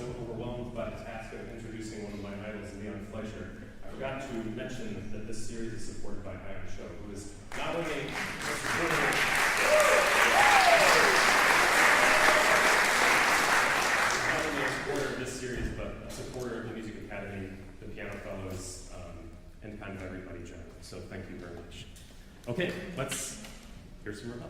overwhelmed by the task of introducing one of my idols, Leon Fleischer, I forgot to mention that this series is supported by Iron Show, who is not only a supporter of this series, but a supporter of the Music Academy, the Piano Fellows, and kind of everybody generally. So thank you very much. Okay, let's hear some Ravel.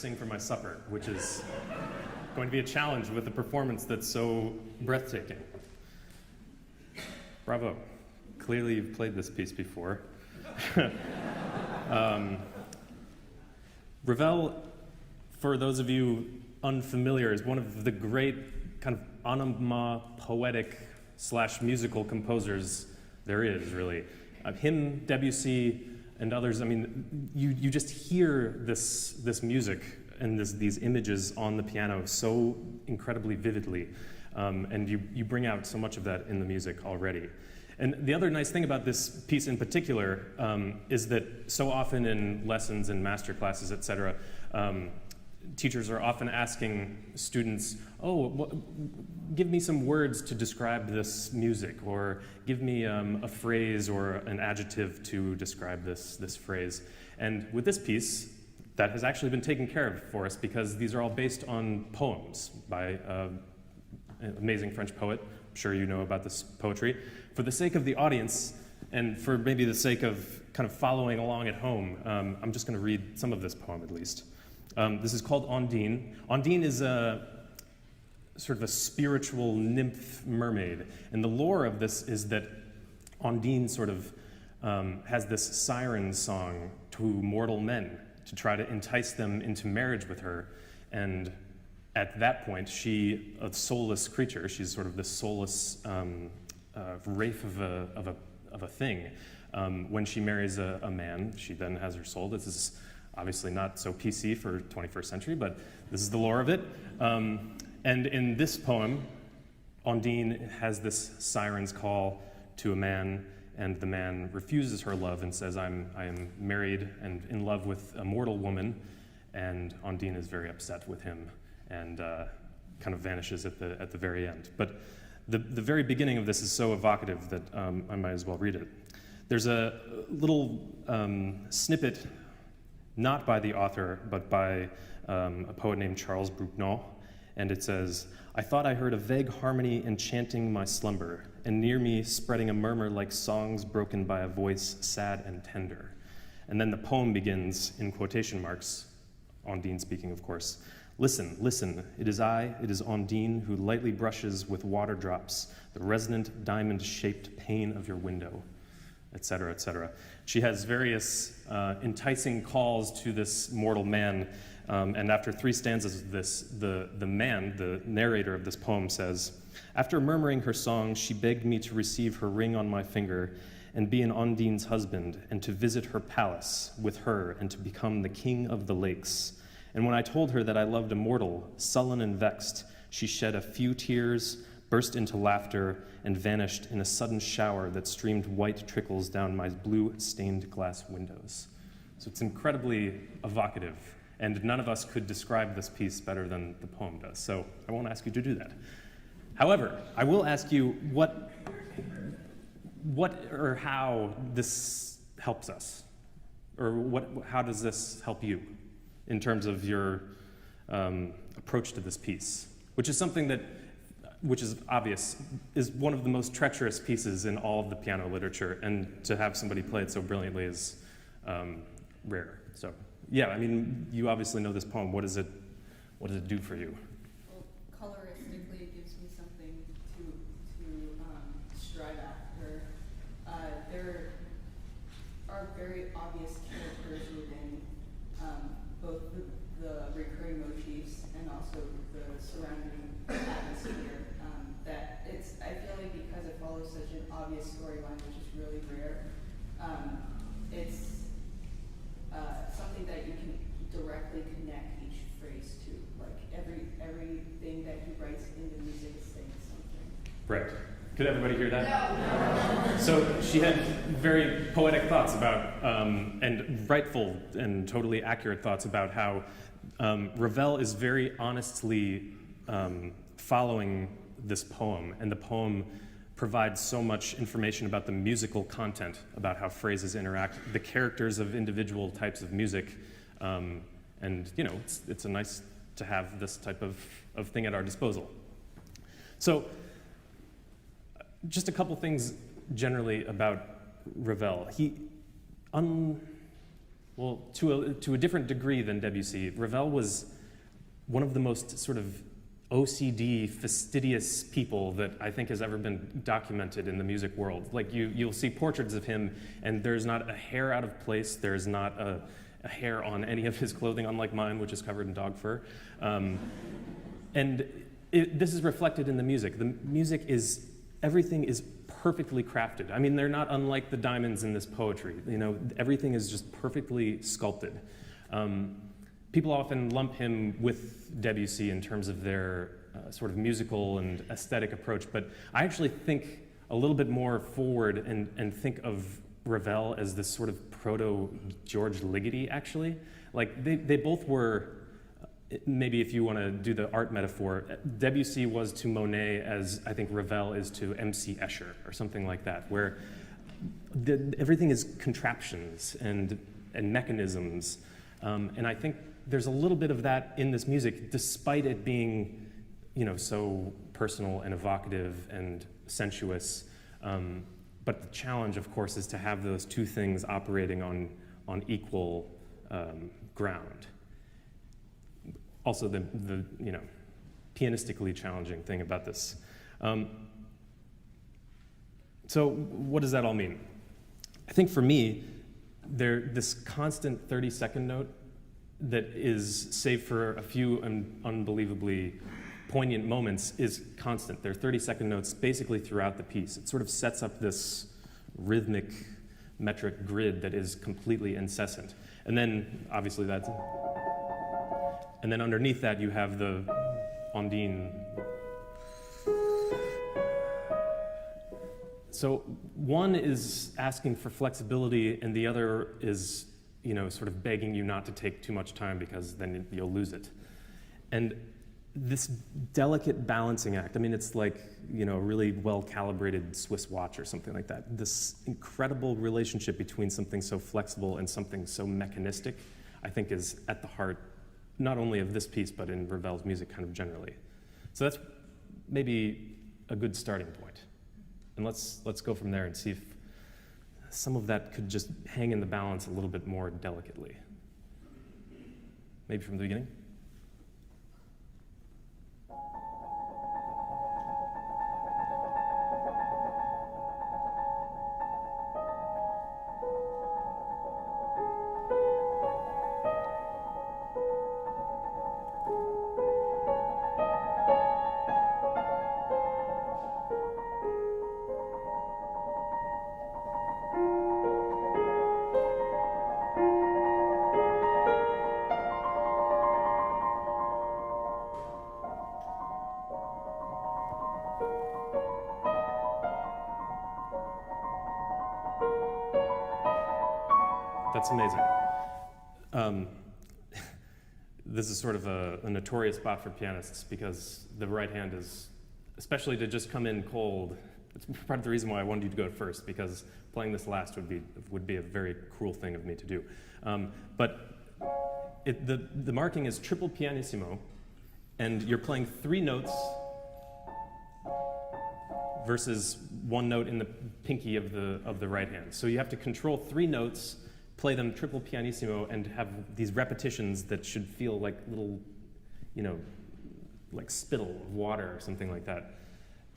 sing for my supper, which is going to be a challenge with a performance that's so breathtaking. Bravo. Clearly you've played this piece before. Ravel, for those of you unfamiliar, is one of the great kind of onomatopoetic / musical composers there is, really. Him, Debussy, and others, I mean, you just hear this music and these images on the piano so incredibly vividly, and you bring out so much of that in the music already. And the other nice thing about this piece in particular is that so often in lessons and master classes, et cetera, teachers are often asking students, give me some words to describe this music, or give me a phrase or an adjective to describe this phrase. And with this piece, that has actually been taken care of for us because these are all based on poems by an amazing French poet. I'm sure you know about this poetry. For the sake of the audience, and for maybe the sake of kind of following along at home, I'm just going to read some of this poem at least. This is called Ondine. Ondine is a sort of a spiritual nymph mermaid. And the lore of this is that Ondine sort of has this siren song to mortal men to try to entice them into marriage with her. And at that point, she, a soulless creature, she's sort of this soulless wraith of a thing. When she marries a man, she then has her soul. This is obviously not so PC for 21st century, but this is the lore of it. And in this poem, Ondine has this siren's call to a man, and the man refuses her love and says, I am married and in love with a mortal woman, and Ondine is very upset with him and kind of vanishes at the very end. But the very beginning of this is so evocative that I might as well read it. There's a little snippet, not by the author, but by a poet named Charles Bruckner, and it says, I thought I heard a vague harmony enchanting my slumber, and near me spreading a murmur like songs broken by a voice sad and tender. And then the poem begins in quotation marks, Ondine speaking, of course. Listen, listen, it is I, it is Ondine, who lightly brushes with water drops the resonant diamond-shaped pane of your window, etc., etc. She has various enticing calls to this mortal man, and after 3 stanzas of this, the man, the narrator of this poem says, after murmuring her song, she begged me to receive her ring on my finger and be an Ondine's husband, and to visit her palace with her and to become the king of the lakes. And when I told her that I loved a mortal, sullen and vexed, she shed a few tears, burst into laughter, and vanished in a sudden shower that streamed white trickles down my blue stained glass windows. So it's incredibly evocative, and none of us could describe this piece better than the poem does, so I won't ask you to do that. However, I will ask you what or how this helps us, or how does this help you in terms of your approach to this piece, which is something that, which is obvious, is one of the most treacherous pieces in all of the piano literature, and to have somebody play it so brilliantly is rare. So, yeah, I mean, you obviously know this poem. What does it do for you? Well, coloristically, it gives me something to strive after. There are very obvious characters within both the recurring motifs and also the surrounding atmosphere. That I feel like because it follows such an obvious storyline, which is really rare, it's something that you can directly connect each phrase to. Like everything that he writes in the music is saying something. Right. Could everybody hear that? No. So she had very poetic thoughts about, and rightful and totally accurate thoughts about how Ravel is very honestly following this poem, and the poem provides so much information about the musical content, about how phrases interact, the characters of individual types of music, and you know, it's a nice to have this type of thing at our disposal. So, just a couple things generally about Ravel. Well, to a different degree than Debussy, Ravel was one of the most sort of OCD, fastidious people that I think has ever been documented in the music world. Like you'll see portraits of him, and there's not a hair out of place. There's not a hair on any of his clothing, unlike mine, which is covered in dog fur. This is reflected in the music. The music is, everything is perfectly crafted. I mean, they're not unlike the diamonds in this poetry. You know, everything is just perfectly sculpted. People often lump him with Debussy in terms of their sort of musical and aesthetic approach, but I actually think a little bit more forward and think of Ravel as this sort of proto-George Ligeti, actually. Like, they both were, maybe if you want to do the art metaphor, Debussy was to Monet as I think Ravel is to M.C. Escher, or something like that, where everything is contraptions and mechanisms, and I think there's a little bit of that in this music, despite it being, you know, so personal and evocative and sensuous. But the challenge, of course, is to have those two things operating on equal ground. Also, the you know, pianistically challenging thing about this. So, what does that all mean? I think for me, this constant 30-second note that is, save for a few unbelievably poignant moments, is constant. There are 30-second notes basically throughout the piece. It sort of sets up this rhythmic, metric grid that is completely incessant. And then, obviously, that's... And then underneath that, you have the Ondine. So one is asking for flexibility, and the other is, you know, sort of begging you not to take too much time because then you'll lose it. And this delicate balancing act, I mean, it's like, you know, a really well-calibrated Swiss watch or something like that. This incredible relationship between something so flexible and something so mechanistic, I think, is at the heart not only of this piece, but in Ravel's music kind of generally. So that's maybe a good starting point. And let's go from there and see if some of that could just hang in the balance a little bit more delicately. Maybe from the beginning? That's amazing. This is sort of a notorious spot for pianists because the right hand is, especially to just come in cold, it's part of the reason why I wanted you to go first, because playing this last would be a very cruel thing of me to do. But the marking is triple pianissimo, and you're playing 3 notes versus 1 note in the pinky of the right hand. So you have to control 3 notes, play them triple pianissimo, and have these repetitions that should feel like little, you know, like spittle of water or something like that.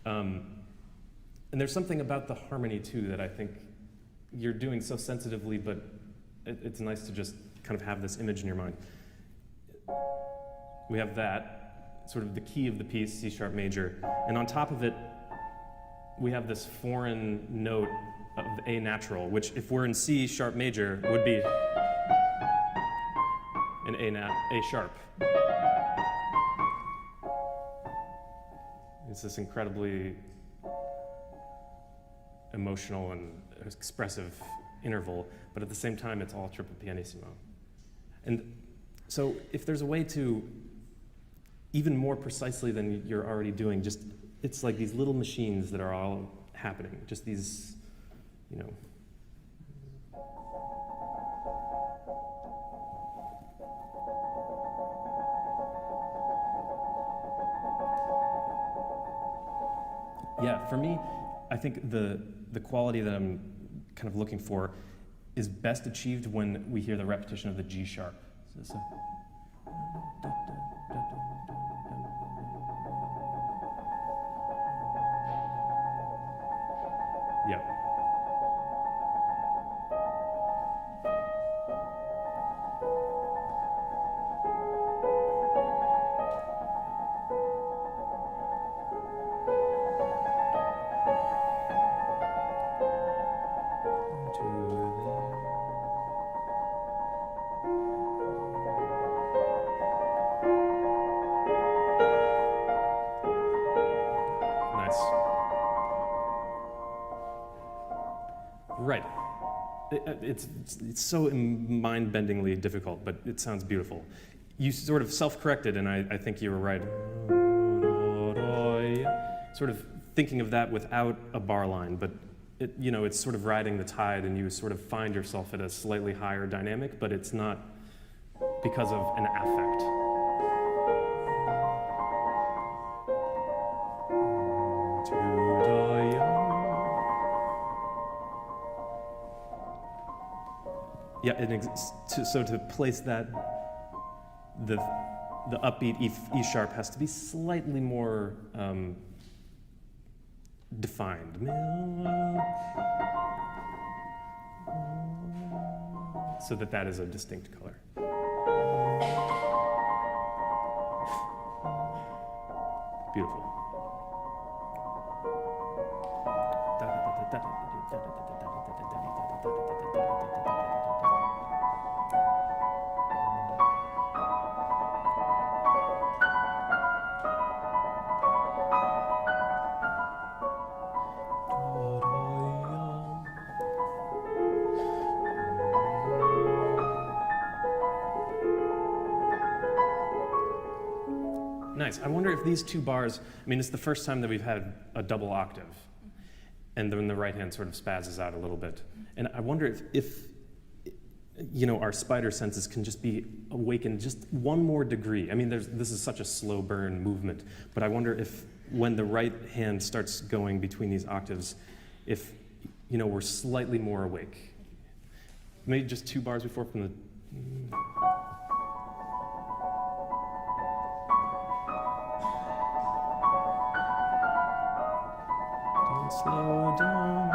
And there's something about the harmony too that I think you're doing so sensitively, but it's nice to just kind of have this image in your mind. We have that, sort of the key of the piece, C sharp major, and on top of it, we have this foreign note of A natural, which if we're in C sharp major would be an A sharp. It's this incredibly emotional and expressive interval, but at the same time it's all triple pianissimo. And so if there's a way to, even more precisely than you're already doing, just, it's like these little machines that are all happening, just these, you know. Yeah, for me, I think the quality that I'm kind of looking for is best achieved when we hear the repetition of the G sharp. So, yep. Right. It's so mind-bendingly difficult, but it sounds beautiful. You sort of self-corrected, and I think you were right. Sort of thinking of that without a bar line, but it's sort of riding the tide, and you sort of find yourself at a slightly higher dynamic, but it's not because of an affect. Yeah, so to place that, the upbeat E sharp has to be slightly more defined. So that is a distinct color. Beautiful. Nice. I wonder if these two bars, it's the first time that we've had a double octave, and then the right hand sort of spazzes out a little bit. And I wonder if our spider senses can just be awakened just one more degree. This is such a slow burn movement, but I wonder if when the right hand starts going between these octaves, if we're slightly more awake. Maybe just 2 bars before from the. Slow down.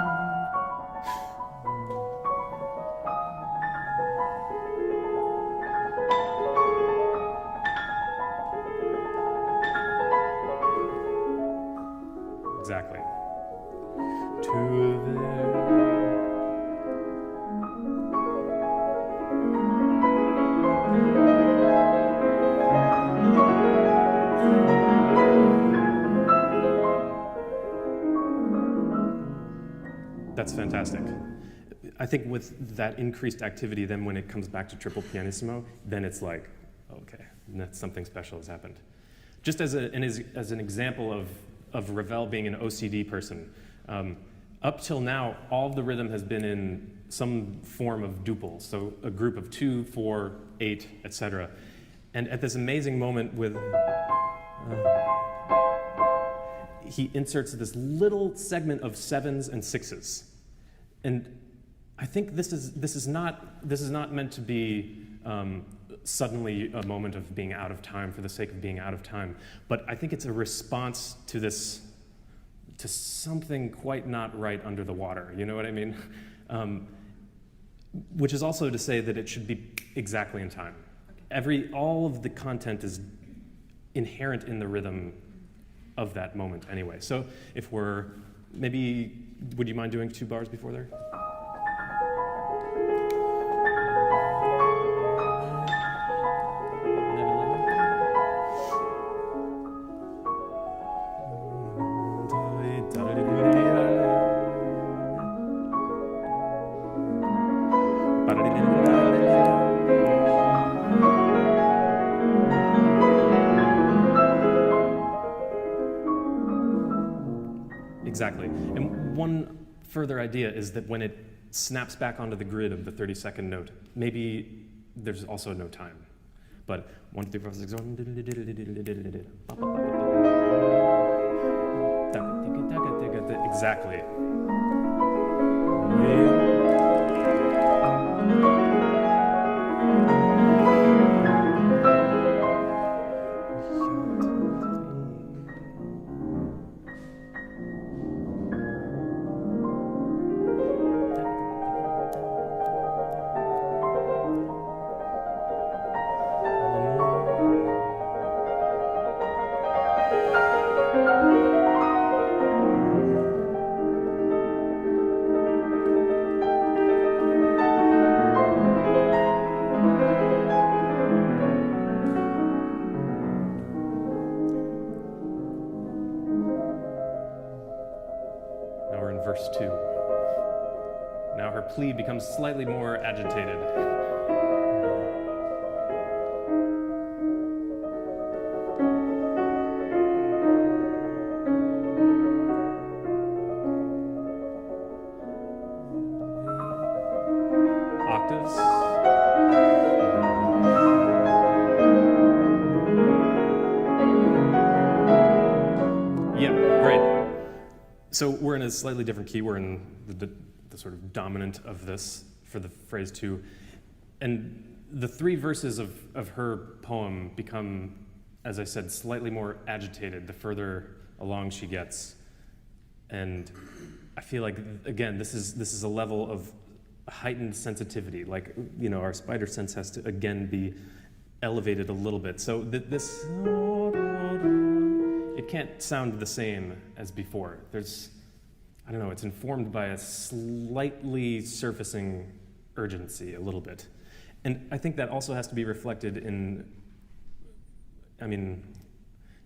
Exactly. To there. That's fantastic. I think with that increased activity, then when it comes back to triple pianissimo, then it's like, okay, that's something special has happened. Just as an example of Ravel being an OCD person, up till now, all the rhythm has been in some form of duple, so a group of 2, 4, 8, etc. And at this amazing moment with he inserts this little segment of 7s and 6s. And I think this is not meant to be suddenly a moment of being out of time for the sake of being out of time, but I think it's a response to something quite not right under the water, you know what I mean? Which is also to say that it should be exactly in time. All of the content is inherent in the rhythm of that moment anyway. So if would you mind doing 2 bars before there? Exactly. And one further idea is that when it snaps back onto the grid of the 30-second note, maybe there's also no time. But 1, 2, 3, 4, 5, 6, 1. Exactly. Now we're in verse 2. Now her plea becomes slightly more agitated. Octaves. Yeah, great. So we're in a slightly different key. We're in the sort of dominant of this for the phrase 2. And the 3 verses of her poem become, as I said, slightly more agitated the further along she gets. And I feel like, again, this is a level of heightened sensitivity. Like, you know, our spider sense has to, again, be elevated a little bit. So this, it can't sound the same as before. There's, I don't know, it's informed by a slightly surfacing urgency a little bit. And I think that also has to be reflected in, I mean,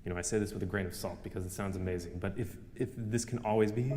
you know, I say this with a grain of salt because it sounds amazing, but if this can always be,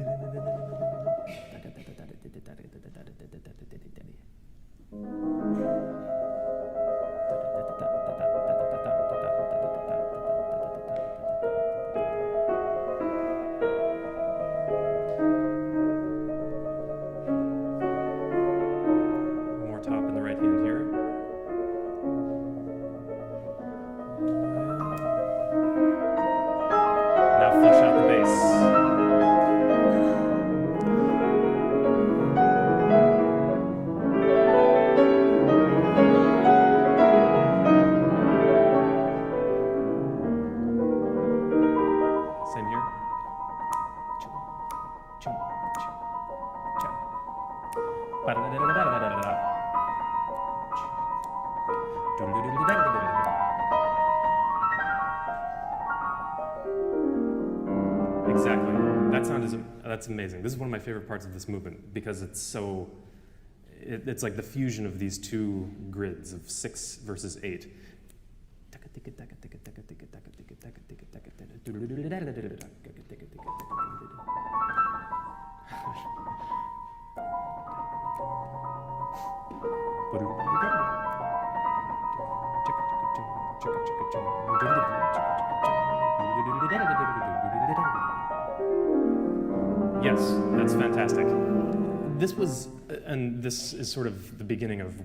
Exactly. That sound is, that's amazing. This is one of my favorite parts of this movement because it's so, it's like the fusion of these 2 grids of 6 versus 8. Yes, that's fantastic. This was, and this is sort of the beginning of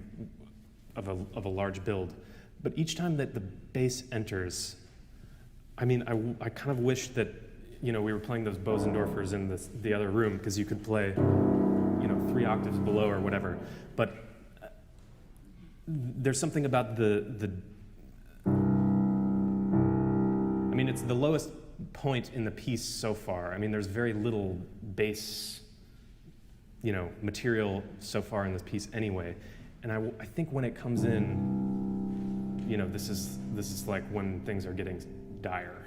a large build, but each time that the bass enters, I mean, I kind of wish that, you know, we were playing those Bosendorfers in the other room because you could play, you know, 3 octaves below or whatever, but there's something about the I mean, it's the lowest point in the piece so far. I mean, there's very little bass, you know, material so far in this piece anyway. And I think when it comes in, you know, this is like when things are getting dire.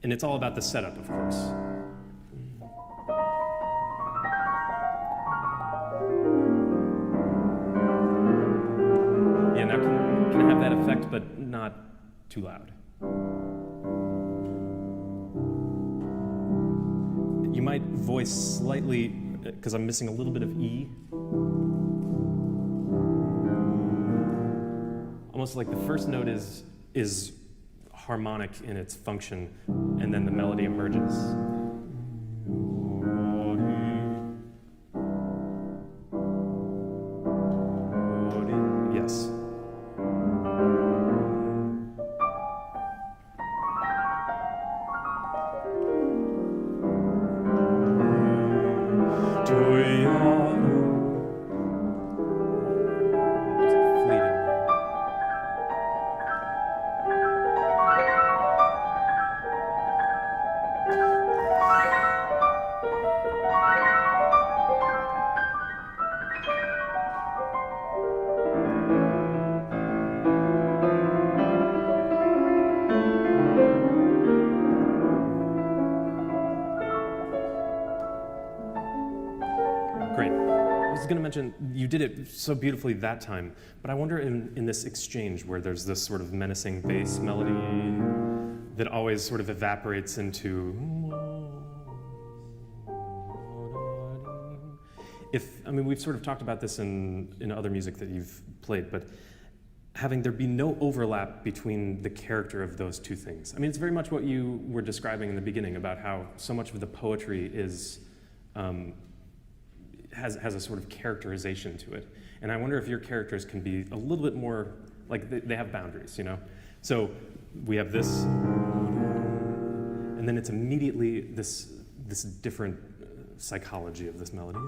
And it's all about the setup, of course. Yeah, now can I have that effect, but not too loud. You might voice slightly, because I'm missing a little bit of E. Almost like the first note is harmonic in its function, and then the melody emerges. Yes. going to mention, you did it so beautifully that time, but I wonder in this exchange where there's this sort of menacing bass melody that always sort of evaporates into... we've sort of talked about this in other music that you've played, but having there be no overlap between the character of those two things. I mean, it's very much what you were describing in the beginning about how so much of the poetry is has a sort of characterization to it. And I wonder if your characters can be a little bit more, like they have boundaries, you know? So we have this, and then it's immediately this different psychology of this melody.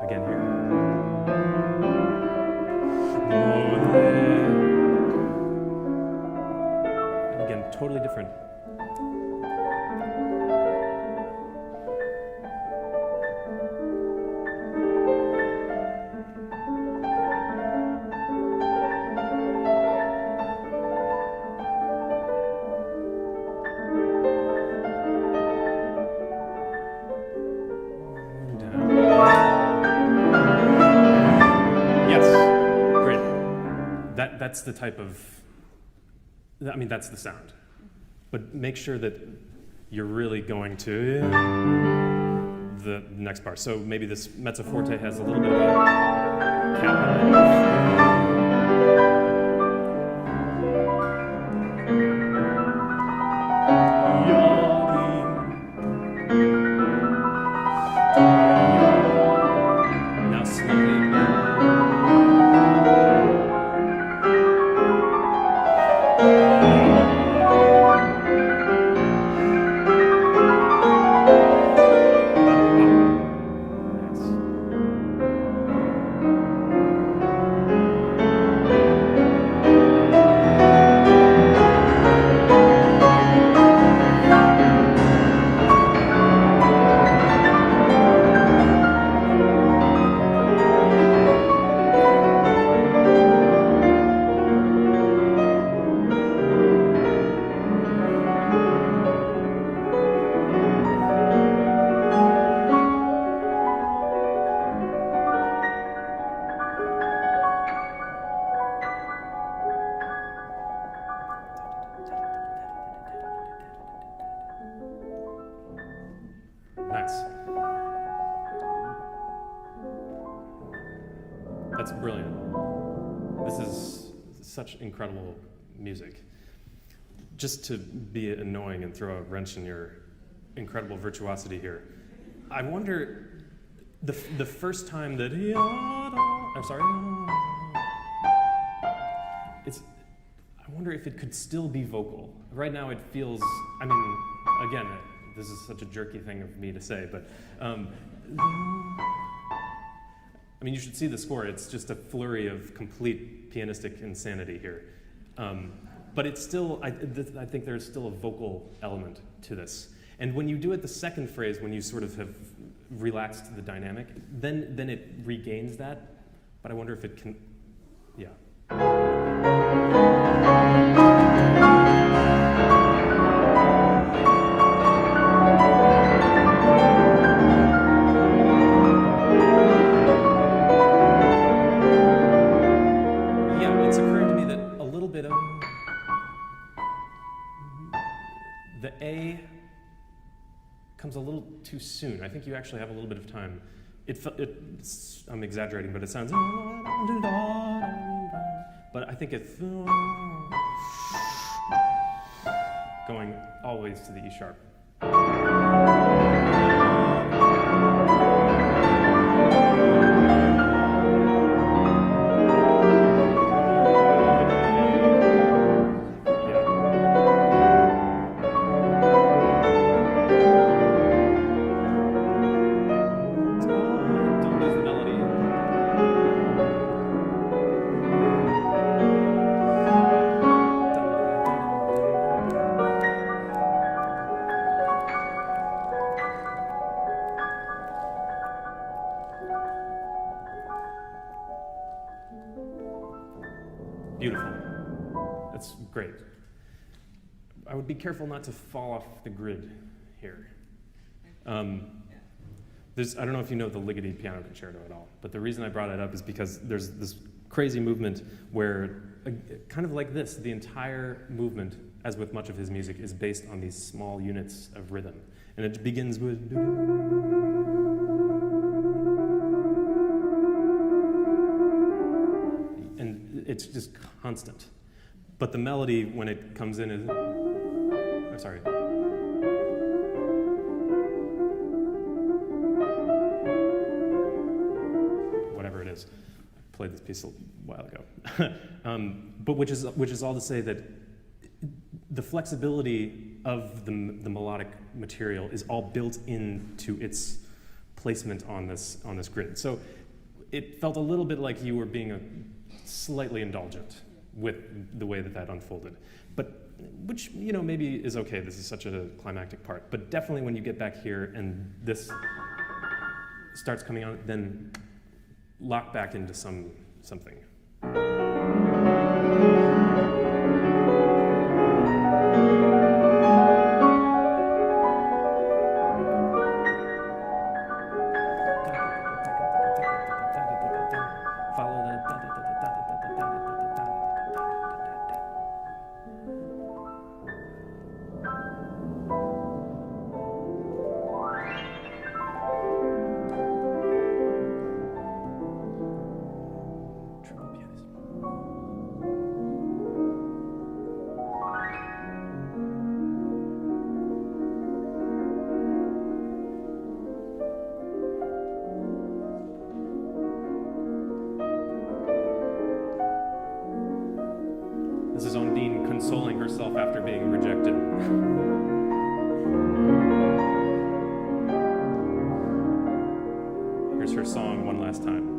Again here. And again, totally different. That's the type of, that's the sound. But make sure that you're really going to the next bar. So maybe this mezzo forte has a little bit of a cap. That's brilliant. This is such incredible music. Just to be annoying and throw a wrench in your incredible virtuosity here, I wonder, the first time that I'm sorry, I wonder if it could still be vocal. Right now it feels, again, this is such a jerky thing of me to say, but you should see the score. It's just a flurry of complete pianistic insanity here. But it's still, I think there's still a vocal element to this. And when you do it the second phrase, when you sort of have relaxed the dynamic, then it regains that. But I wonder if it can, yeah. The A comes a little too soon. I think you actually have a little bit of time. I'm exaggerating, but it sounds, but I think it's going always to the E sharp. Beautiful. That's great. I would be careful not to fall off the grid here. I don't know if you know the Ligeti Piano Concerto at all, but the reason I brought it up is because there's this crazy movement where, kind of like this, the entire movement, as with much of his music, is based on these small units of rhythm. And it begins with... And it's just constant. But the melody, when it comes in, is... I'm sorry. Whatever it is. I played this piece a while ago. But which is all to say that the flexibility of the melodic material is all built into its placement on this grid. So it felt a little bit like you were being slightly indulgent with the way that unfolded. But which, maybe is okay. This is such a climactic part. But definitely when you get back here and this starts coming on, then lock back into something. This is Ondine consoling herself after being rejected. Here's her song one last time.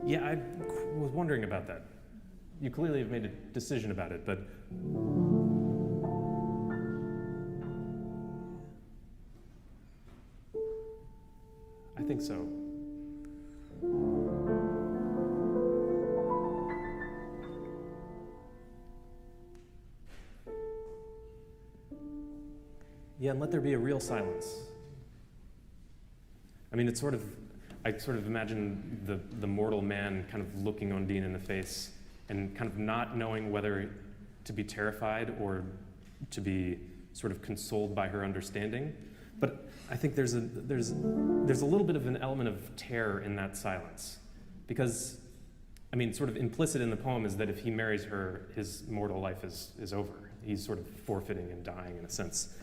Yeah, I was wondering about that. You clearly have made a decision about it, but I think so. Yeah, and let there be a real silence. I mean, I sort of imagine the mortal man kind of looking Ondine in the face and kind of not knowing whether to be terrified or to be sort of consoled by her understanding. But I think there's a little bit of an element of terror in that silence. Because, I mean, sort of implicit in the poem is that if he marries her, his mortal life is over. He's sort of forfeiting and dying in a sense.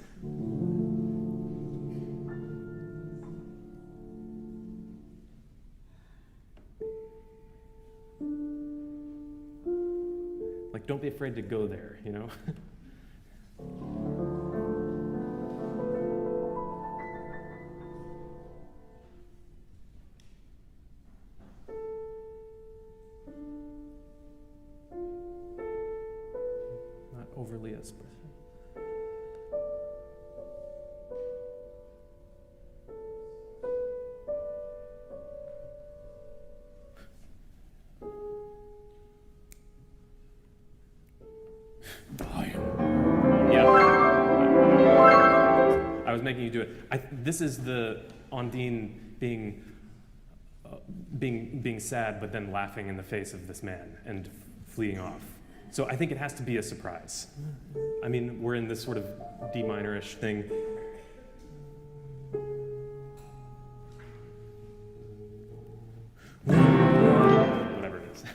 Like, don't be afraid to go there, you know? Not overly expressive. I was making you do it. This is the Ondine being sad, but then laughing in the face of this man and fleeing off. So I think it has to be a surprise. I mean, we're in this sort of D minor-ish thing. Whatever it is.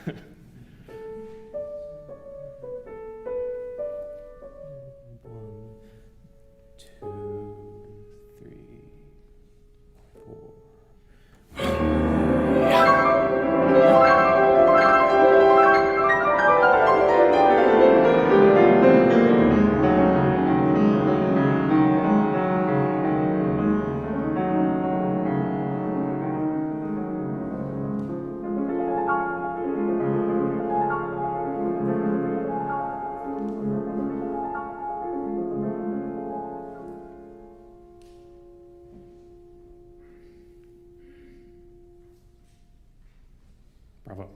Bravo.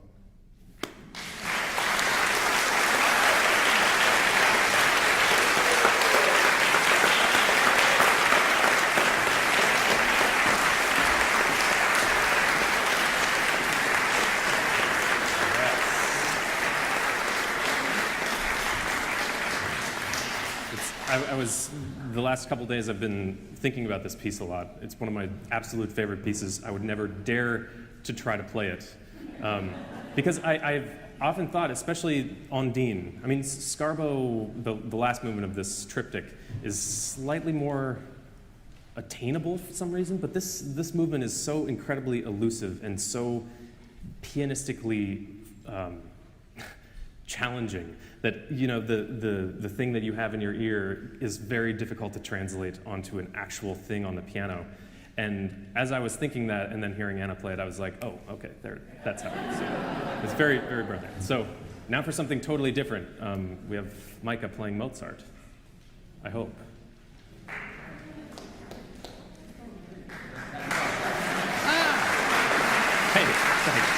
The last couple days I've been thinking about this piece a lot. It's one of my absolute favorite pieces. I would never dare to try to play it. Because I've often thought, especially Ondine, I mean, Scarbo, the last movement of this triptych, is slightly more attainable for some reason, but this movement is so incredibly elusive and so pianistically challenging that the thing that you have in your ear is very difficult to translate onto an actual thing on the piano. And as I was thinking that and then hearing Anna play it, I was like, oh, okay, that's how it is. So it's very, very brilliant. So now for something totally different. We have Micah playing Mozart, I hope. Hey, thanks.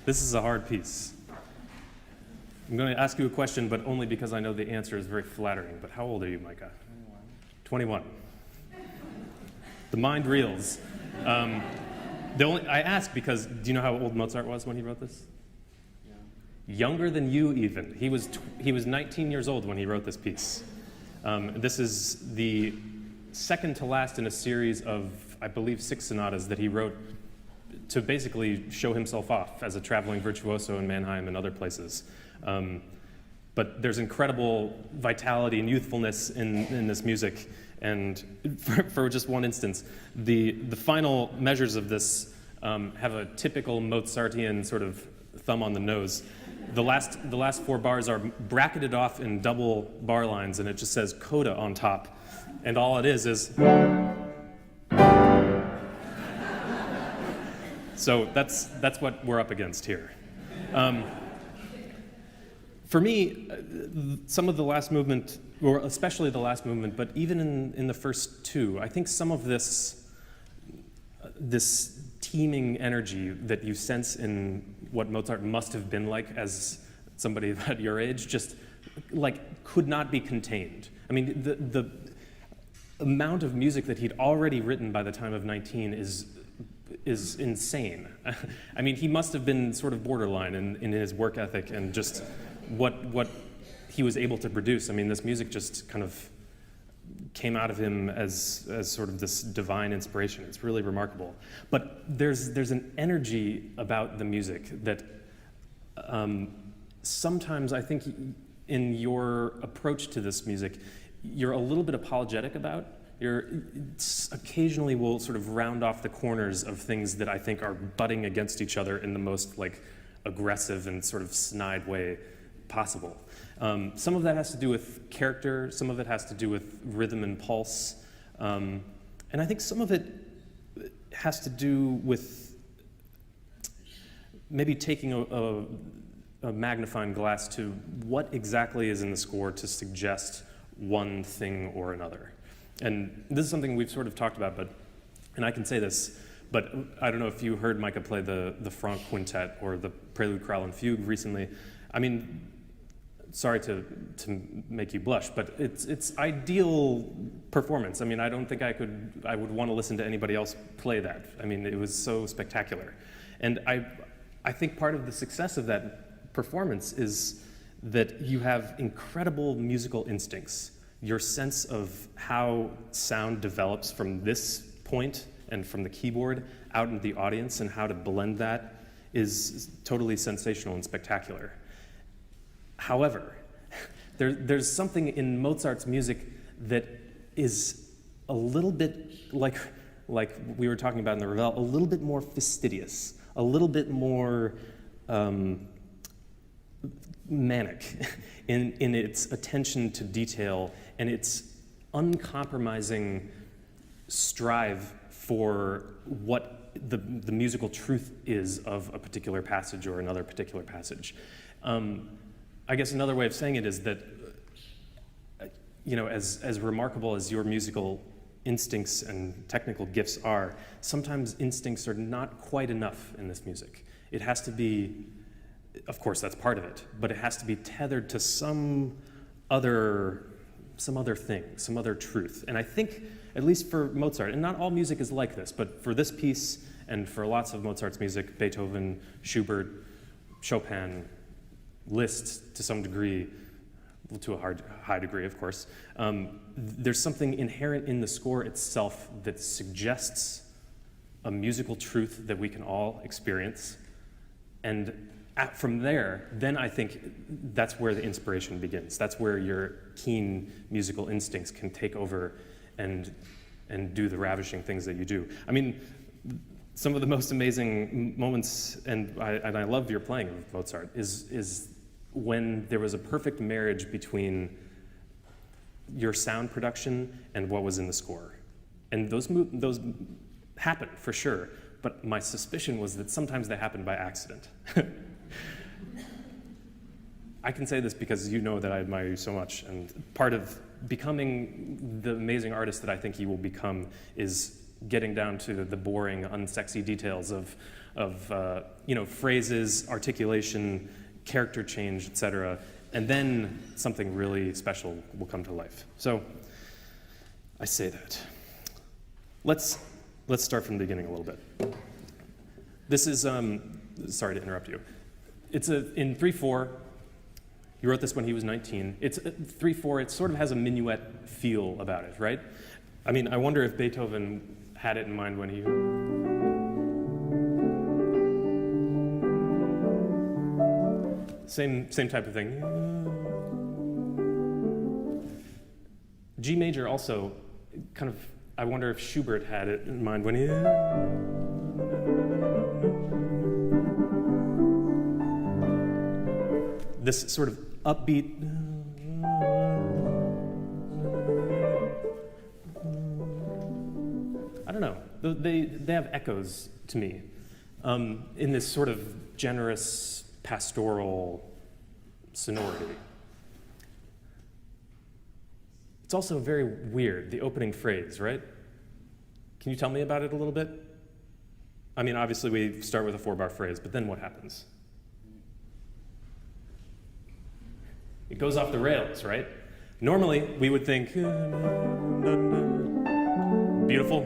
This is a hard piece. I'm going to ask you a question, but only because I know the answer is very flattering. But how old are you, Micah? 21. The mind reels. I ask because, do you know how old Mozart was when he wrote this? Younger than you even. He was 19 years old when he wrote this piece. This is the second to last in a series of, I believe, 6 sonatas that he wrote to basically show himself off as a traveling virtuoso in Mannheim and other places. But there's incredible vitality and youthfulness in this music. And for just one instance, the final measures of this have a typical Mozartian sort of thumb on the nose. The last 4 bars are bracketed off in double bar lines, and it just says coda on top. And all it is so that's what we're up against here. For me, some of the last movement, or especially the last movement, but even in the first 2, I think some of this teeming energy that you sense in what Mozart must have been like as somebody at your age just like could not be contained. I mean, the amount of music that he'd already written by the time of 19 is insane. I mean, he must have been sort of borderline in his work ethic and just what he was able to produce. I mean, this music just kind of came out of him as sort of this divine inspiration. It's really remarkable. But there's an energy about the music that sometimes I think in your approach to this music, you're a little bit apologetic about. Occasionally will sort of round off the corners of things that I think are butting against each other in the most like aggressive and sort of snide way possible. Some of that has to do with character, some of it has to do with rhythm and pulse, and I think some of it has to do with maybe taking a magnifying glass to what exactly is in the score to suggest one thing or another. And this is something we've sort of talked about, and I can say this, but I don't know if you heard Micah play the Franck Quintet or the Prelude, Chorale, and Fugue recently. I mean, sorry to make you blush, but it's ideal performance. I mean, I don't think I would want to listen to anybody else play that. I mean, it was so spectacular. And I think part of the success of that performance is that you have incredible musical instincts. Your sense of how sound develops from this point and from the keyboard out into the audience and how to blend that is totally sensational and spectacular. However, there's something in Mozart's music that is a little bit like we were talking about in the Ravel, a little bit more fastidious, a little bit more manic in its attention to detail and its uncompromising strive for what the musical truth is of a particular passage or another particular passage. I guess another way of saying it is that, as remarkable as your musical instincts and technical gifts are, sometimes instincts are not quite enough in this music. It has to be, of course, that's part of it, but it has to be tethered to some other thing, some other truth. And I think, at least for Mozart, and not all music is like this, but for this piece and for lots of Mozart's music, Beethoven, Schubert, Chopin, Liszt to some degree, to a high degree, of course, there's something inherent in the score itself that suggests a musical truth that we can all experience. And from there, then I think that's where the inspiration begins. That's where your keen musical instincts can take over and do the ravishing things that you do. I mean, some of the most amazing moments, and I love your playing of Mozart, is when there was a perfect marriage between your sound production and what was in the score. And those happen, for sure, but my suspicion was that sometimes they happened by accident. I can say this because you know that I admire you so much, and part of becoming the amazing artist that I think you will become is getting down to the boring, unsexy details of phrases, articulation, character change, etc. And then something really special will come to life. So I say that. Let's start from the beginning a little bit. This is, sorry to interrupt you. It's in 3/4. He wrote this when he was 19. It's 3/4. It sort of has a minuet feel about it, right? I mean, I wonder if Beethoven had it in mind when he. Same type of thing. G major also kind of. I wonder if Schubert had it in mind when he. This sort of upbeat. I don't know. They have echoes to me in this sort of generous pastoral sonority. It's also very weird, the opening phrase, right? Can you tell me about it a little bit? I mean, obviously we start with a 4-bar phrase, but then what happens? It goes off the rails, right? Normally, we would think, beautiful,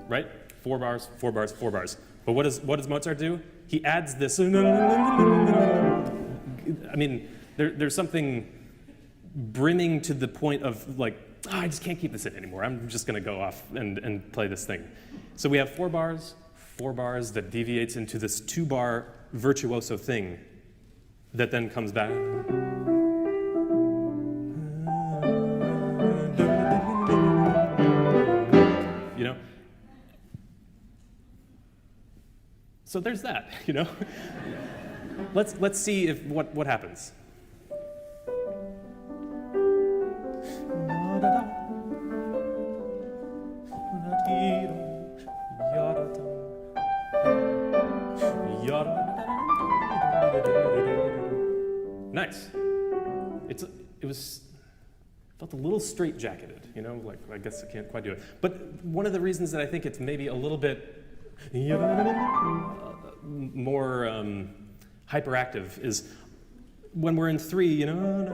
right? 4 bars, 4 bars, 4 bars. But what does Mozart do? He adds this. I mean, there's something brimming to the point of like, I just can't keep this in anymore. I'm just going to go off and play this thing. So we have 4 bars that deviates into this 2-bar virtuoso thing that then comes back. You know? So there's that, you know? Let's see if what happens. Nice. It felt a little straitjacketed, you know, like I guess I can't quite do it. But one of the reasons that I think it's maybe a little bit more hyperactive is when we're in 3, you know,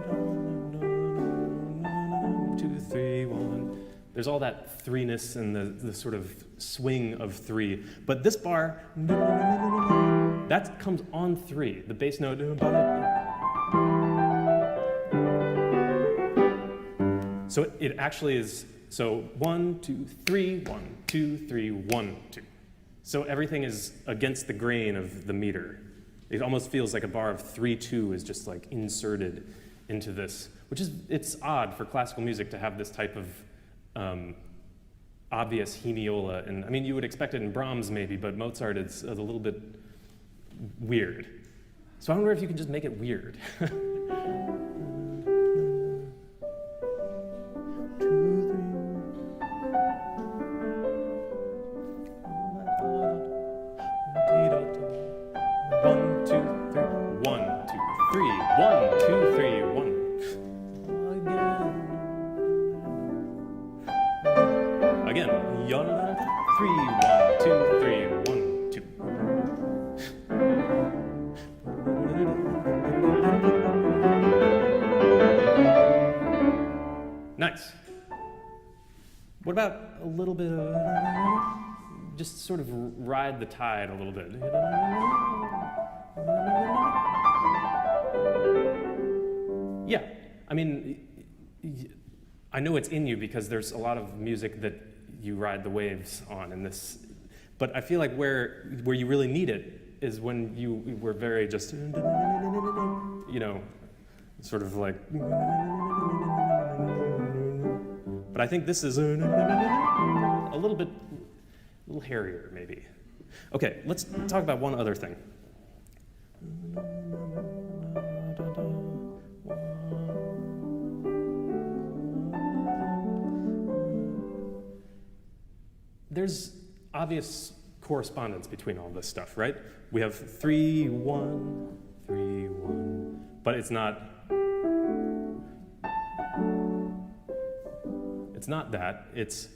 2, 3, 1. There's all that 3-ness and the sort of swing of 3. But this bar, that comes on 3. The bass note. So it actually is, so 1, 2, 3, 1, 2, 3, 1, 2. So everything is against the grain of the meter. It almost feels like a bar of 3/2 is just like inserted into this, it's odd for classical music to have this type of obvious hemiola. And I mean, you would expect it in Brahms maybe, but Mozart it's a little bit weird. So I wonder if you can just make it weird. Nice. What about a little bit of, just sort of ride the tide a little bit. Yeah, I mean, I know it's in you because there's a lot of music that you ride the waves on in this, but I feel like where you really need it is when you were very just, you know, sort of like, but I think this is a little hairier, maybe. Okay, let's talk about one other thing. There's obvious correspondence between all this stuff, right? We have 3, 1, 3, 1, but it's not it's not that. It's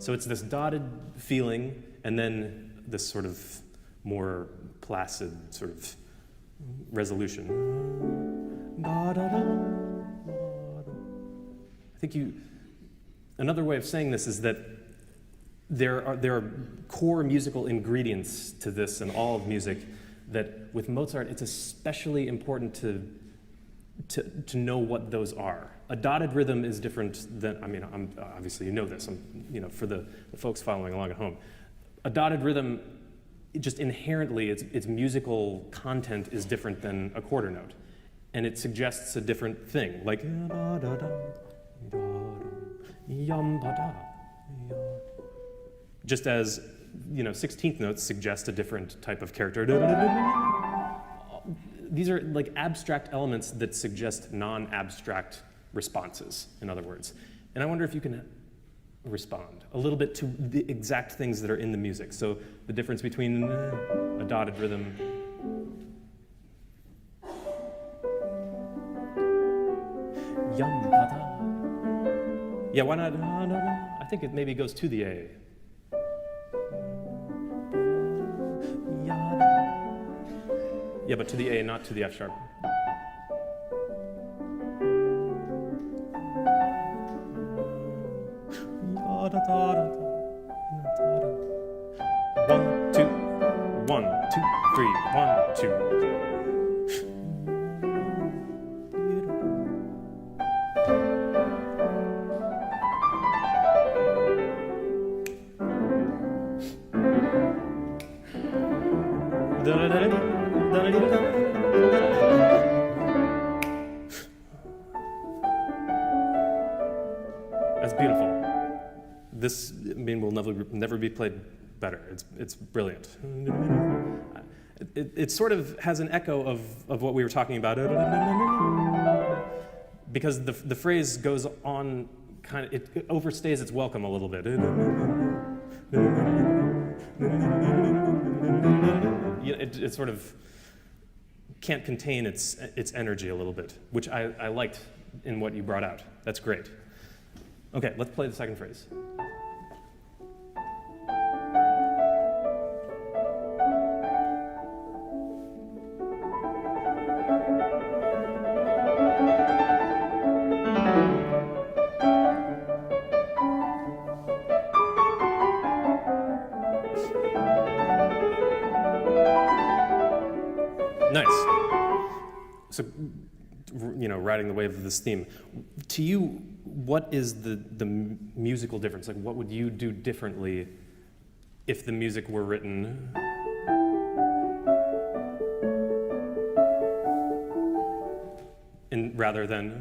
so it's this dotted feeling and then this sort of more placid sort of resolution. I think another way of saying this is that there are core musical ingredients to this and all of music that with Mozart it's especially important to know what those are. A dotted rhythm is different than, obviously you know this, for the folks following along at home. A dotted rhythm, just inherently, its musical content is different than a quarter note. And it suggests a different thing, like just as 16th notes suggest a different type of character. These are like abstract elements that suggest non-abstract responses, in other words. And I wonder if you can respond a little bit to the exact things that are in the music. So the difference between a dotted rhythm. Yeah, why not? I think it maybe goes to the A. Yeah, but to the A, not to the F sharp. One, two, 1, 2, 3, 1, 2. That's beautiful. This, will never be played better. It's brilliant. It sort of has an echo of what we were talking about, because the phrase goes on it overstays its welcome a little bit. It sort of can't contain its energy a little bit, which I liked in what you brought out. That's great. Okay, let's play the second phrase. Nice. So, riding the wave of this theme. To you, what is the musical difference? Like, what would you do differently if the music were written rather than?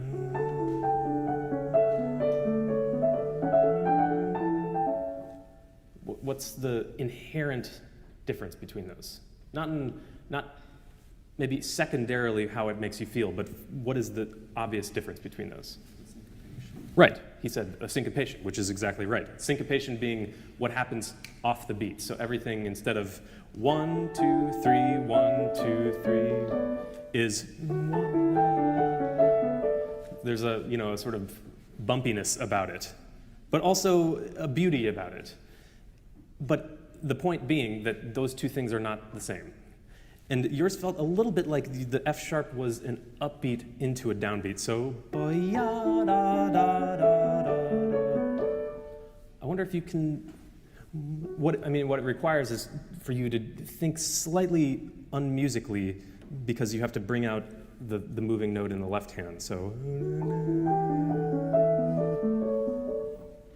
What's the inherent difference between those? Not maybe secondarily how it makes you feel, but what is the obvious difference between those? Right, he said a syncopation, which is exactly right. Syncopation being what happens off the beat. So everything, instead of 1, 2, 3, 1, 2, 3, is there's a a sort of bumpiness about it, but also a beauty about it. But the point being that those two things are not the same. And yours felt a little bit like the F sharp was an upbeat into a downbeat. So, I wonder if you can, what it requires is for you to think slightly unmusically, because you have to bring out the moving note in the left hand. So,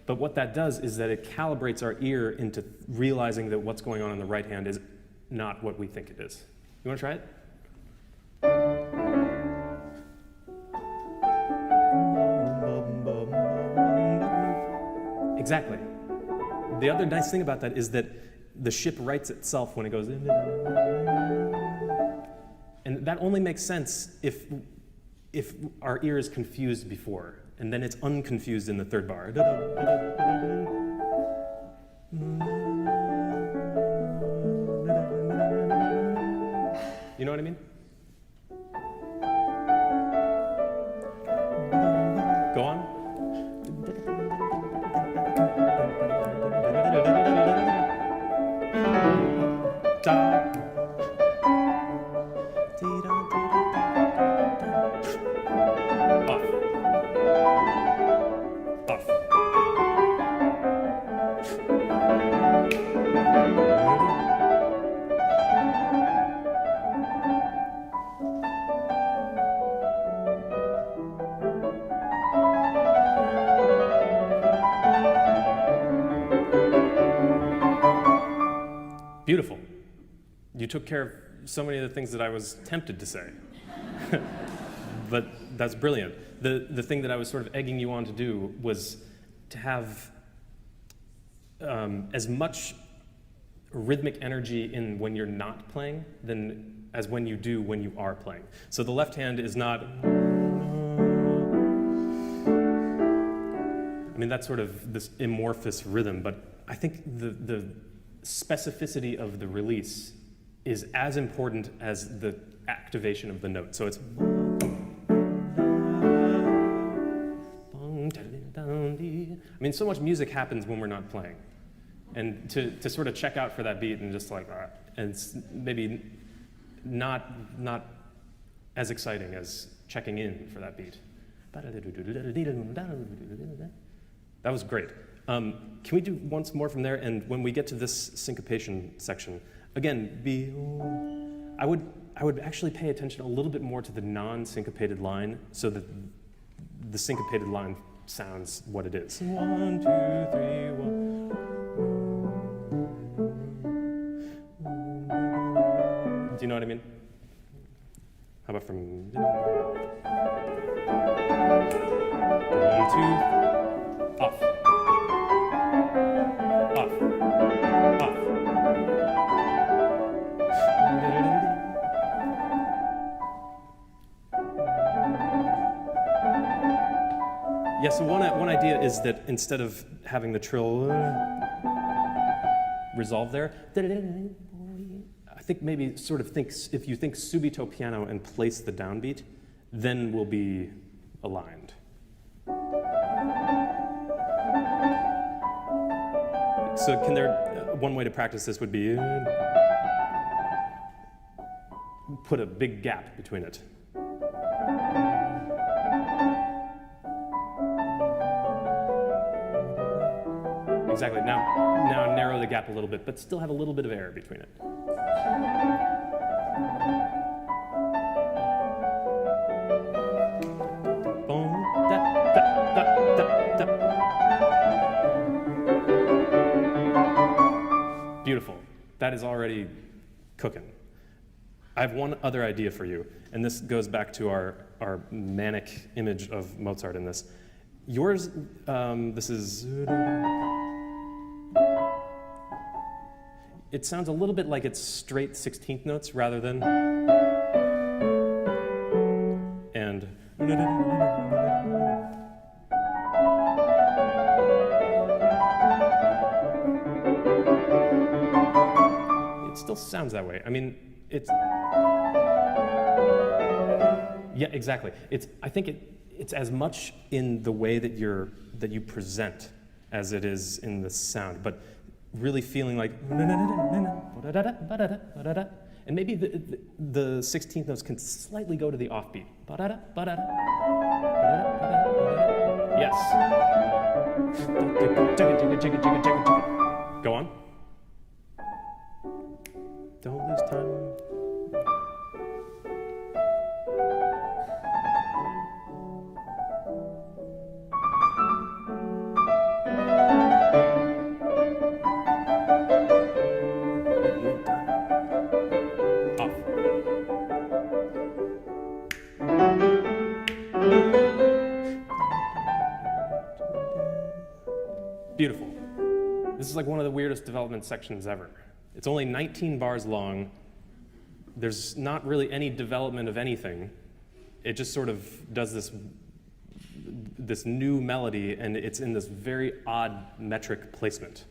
but what that does is that it calibrates our ear into realizing that what's going on in the right hand is not what we think it is. You want to try it? Exactly. The other nice thing about that is that the ship rights itself when it goes in. And that only makes sense if our ear is confused before, and then it's unconfused in the third bar. You know what I mean? you took care of so many of the things that I was tempted to say. But that's brilliant. The thing that I was sort of egging you on to do was to have as much rhythmic energy in when you're not playing as when you do when you are playing. So the left hand is not, I mean, that's sort of this amorphous rhythm, but I think the specificity of the release is as important as the activation of the note. So it's, I mean, so much music happens when we're not playing. And to sort of check out for that beat and just like, and it's maybe not as exciting as checking in for that beat. That was great. Can we do once more from there? And when we get to this syncopation section, again, I would actually pay attention a little bit more to the non-syncopated line so that the syncopated line sounds what it is. 1, 2, 3, 1. Do you know what I mean? How about from 1, 2, off, off, off. Yeah, so one idea is that instead of having the trill resolve there, I think maybe sort of if you think subito piano and place the downbeat, then we'll be aligned. So one way to practice this would be put a big gap between it. Exactly, now narrow the gap a little bit, but still have a little bit of air between it. Beautiful. That is already cooking. I have one other idea for you, and this goes back to our manic image of Mozart in this. Yours, this is... It sounds a little bit like it's straight 16th notes rather than... And... It still sounds that way. I mean, it's... Yeah, exactly. I think it's as much in the way that you present as it is in the sound, but really feeling like, and maybe the 16th notes can slightly go to the offbeat. Yes. Go on. Don't lose time. Beautiful. This is like one of the weirdest development sections ever. It's only 19 bars long. There's not really any development of anything. It just sort of does this new melody, and it's in this very odd metric placement.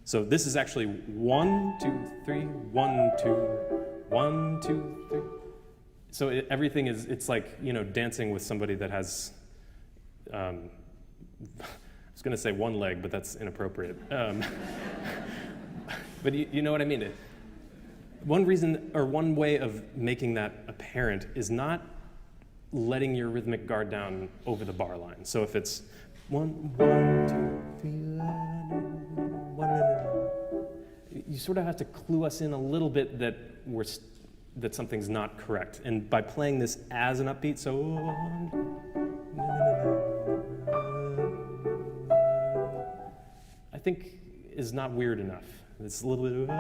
So this is actually 1, 2, 3, 1, 2, 1, 2, 3. So everything is, it's like, dancing with somebody that has, I was going to say one leg, but that's inappropriate. But you know what I mean? One reason, or one way of making that apparent is not letting your rhythmic guard down over the bar line. So if it's 1, 2, 3, 1, you sort of have to clue us in a little bit that something's not correct. And by playing this as an upbeat, so I think is not weird enough. It's a little bit of 1,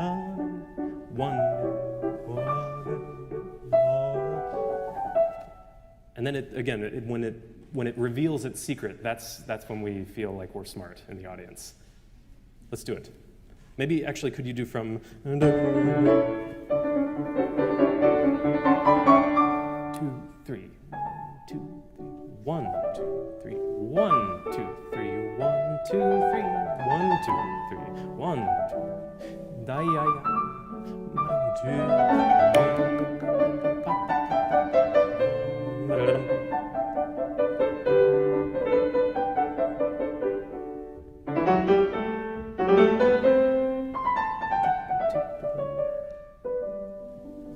1, And then when it reveals its secret, that's when we feel like we're smart in the audience. Let's do it. Maybe actually, could you do from 2, 3, 2, 1, 2, 3, 1, 2, 3, 1, 2, 3, 1, 2, 3, 1, 2, da ya ya.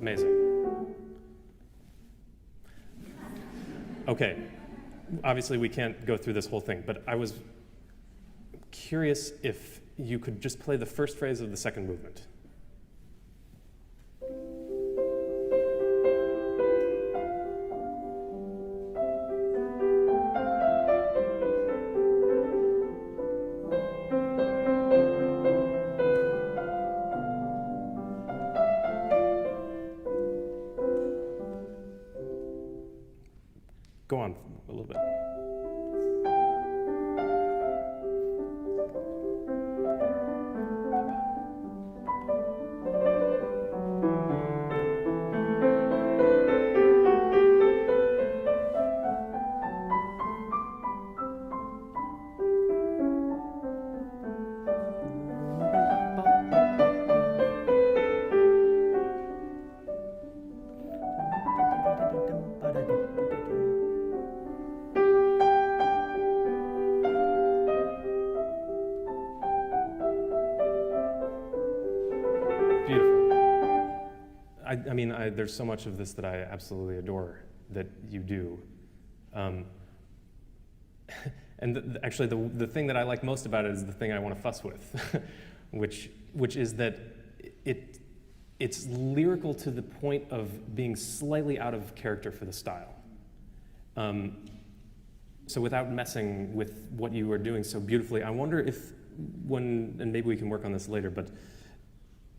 Amazing. Okay, obviously we can't go through this whole thing, but I was curious if you could just play the first phrase of the second movement. Go on a little bit. I mean, there's so much of this that I absolutely adore that you do. And actually, the thing that I like most about it is the thing I want to fuss with, which is that it's lyrical to the point of being slightly out of character for the style. So without messing with what you are doing so beautifully, I wonder if and maybe we can work on this later, but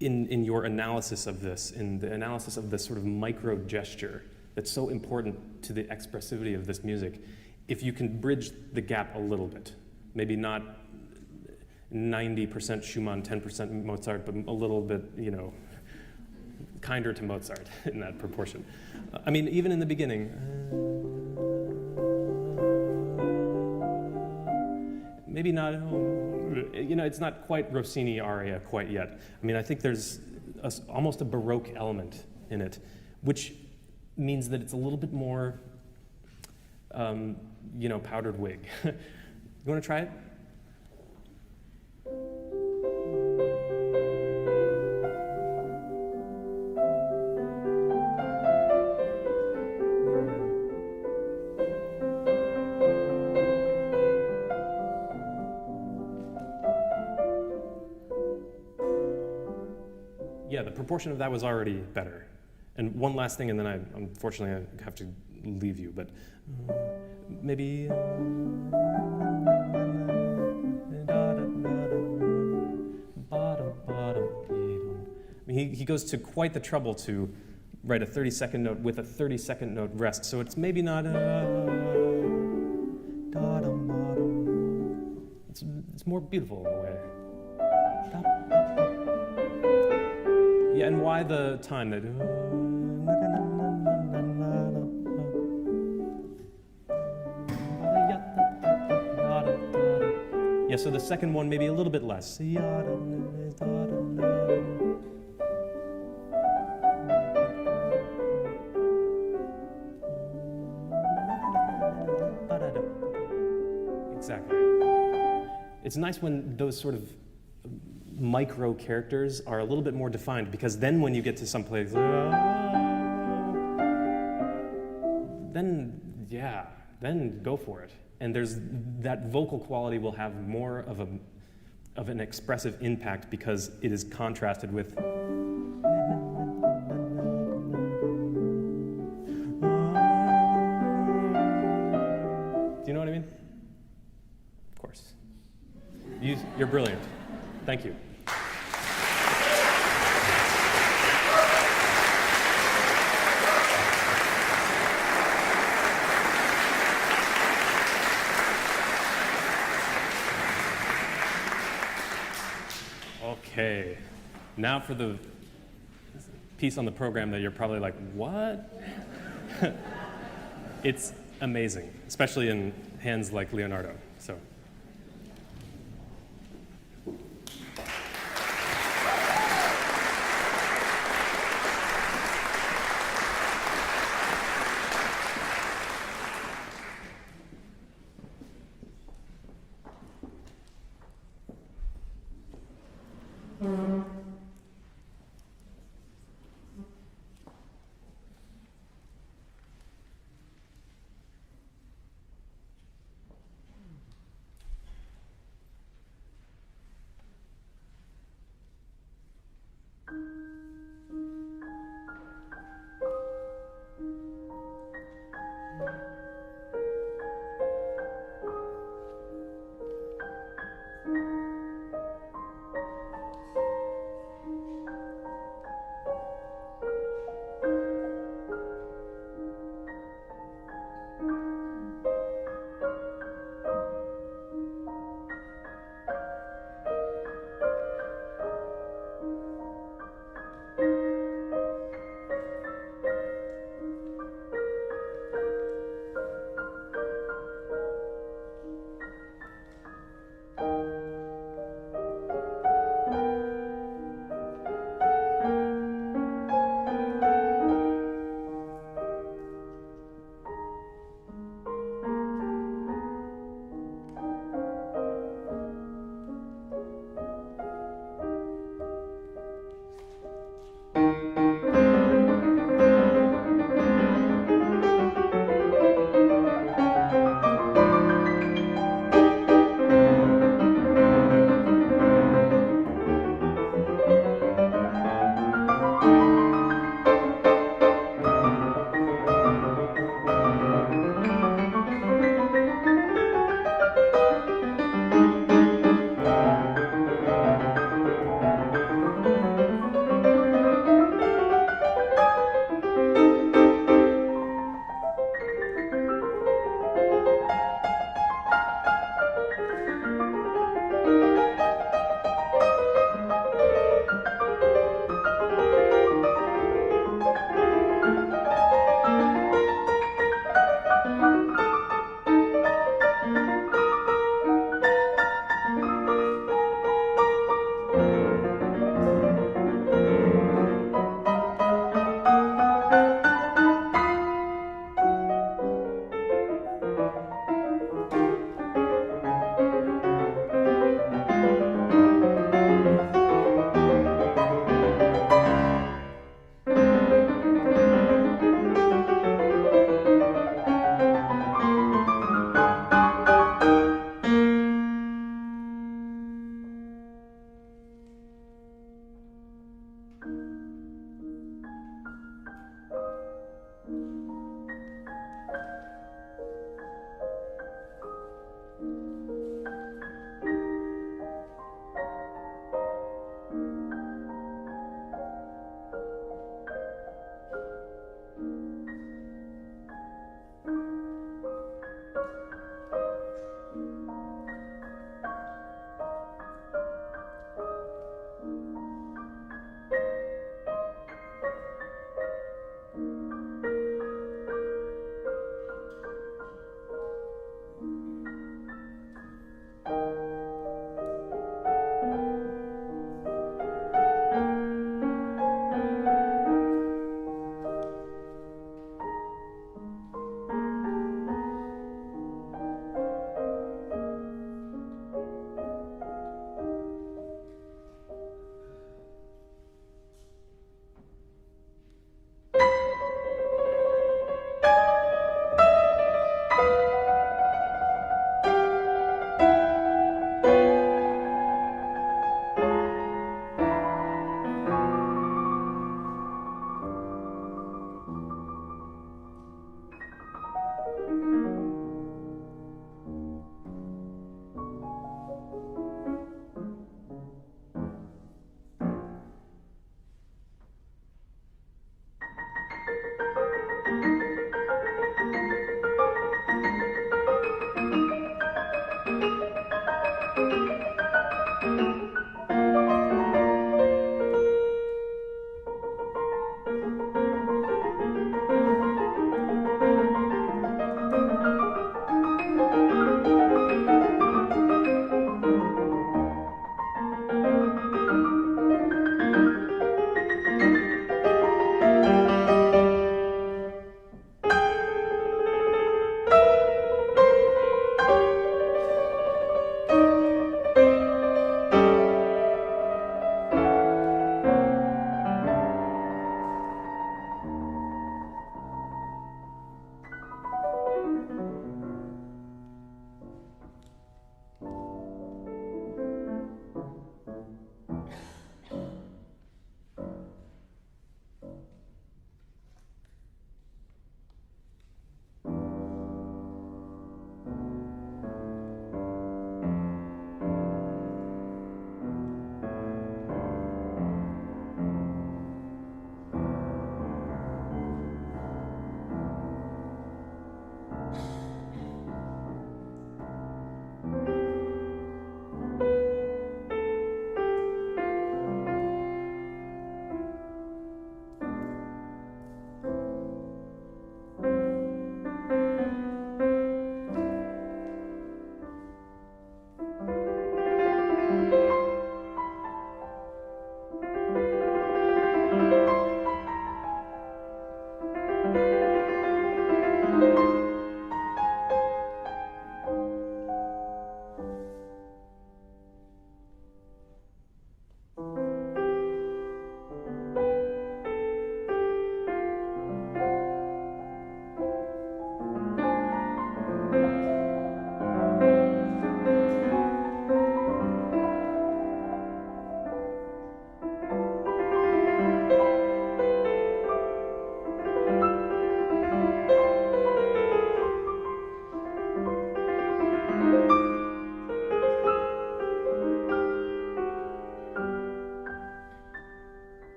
in your analysis of this, in the analysis of this sort of micro gesture that's so important to the expressivity of this music, if you can bridge the gap a little bit, maybe not 90% Schumann, 10% Mozart, but a little bit, kinder to Mozart in that proportion. I mean, even in the beginning, maybe not, it's not quite Rossini aria quite yet. I mean, I think there's almost a Baroque element in it, which means that it's a little bit more, powdered wig. You want to try it? Yeah, the proportion of that was already better. And one last thing, and then unfortunately I have to leave you, but maybe... He goes to quite the trouble to write a 30-second note with a 30-second note rest, so it's maybe not... It's more beautiful in a way. Yeah, and why the time that... Yeah, so the second one maybe a little bit less. Exactly. It's nice when those sort of micro characters are a little bit more defined, because then when you get to some place, then go for it. And there's that vocal quality will have more of an expressive impact because it is contrasted with. Do you know what I mean? Of course. You're brilliant. Thank you. Okay, now for the piece on the program that you're probably like, what? It's amazing, especially in hands like Leonardo. So.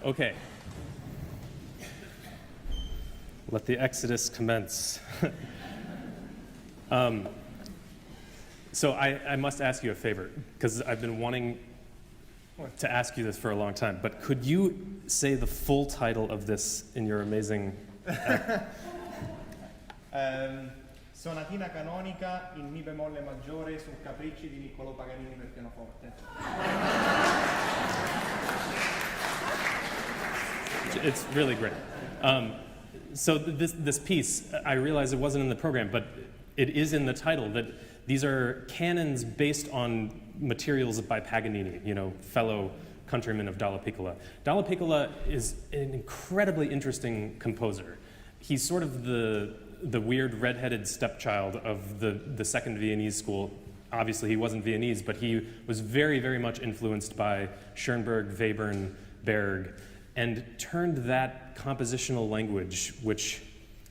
Okay. Let the exodus commence. So I must ask you a favor, because I've been wanting to ask you this for a long time, but could you say the full title of this in your amazing... Sonatina canonica in mi bemolle maggiore su capricci di Niccolò Paganini per pianoforte. It's really great. So this piece, I realize it wasn't in the program, but it is in the title, that these are canons based on materials by Paganini, you know, fellow countryman of Dallapiccola. Dallapiccola is an incredibly interesting composer. He's sort of the weird redheaded stepchild of the second Viennese school. Obviously, he wasn't Viennese, but he was very, very much influenced by Schoenberg, Webern, Berg, and turned that compositional language, which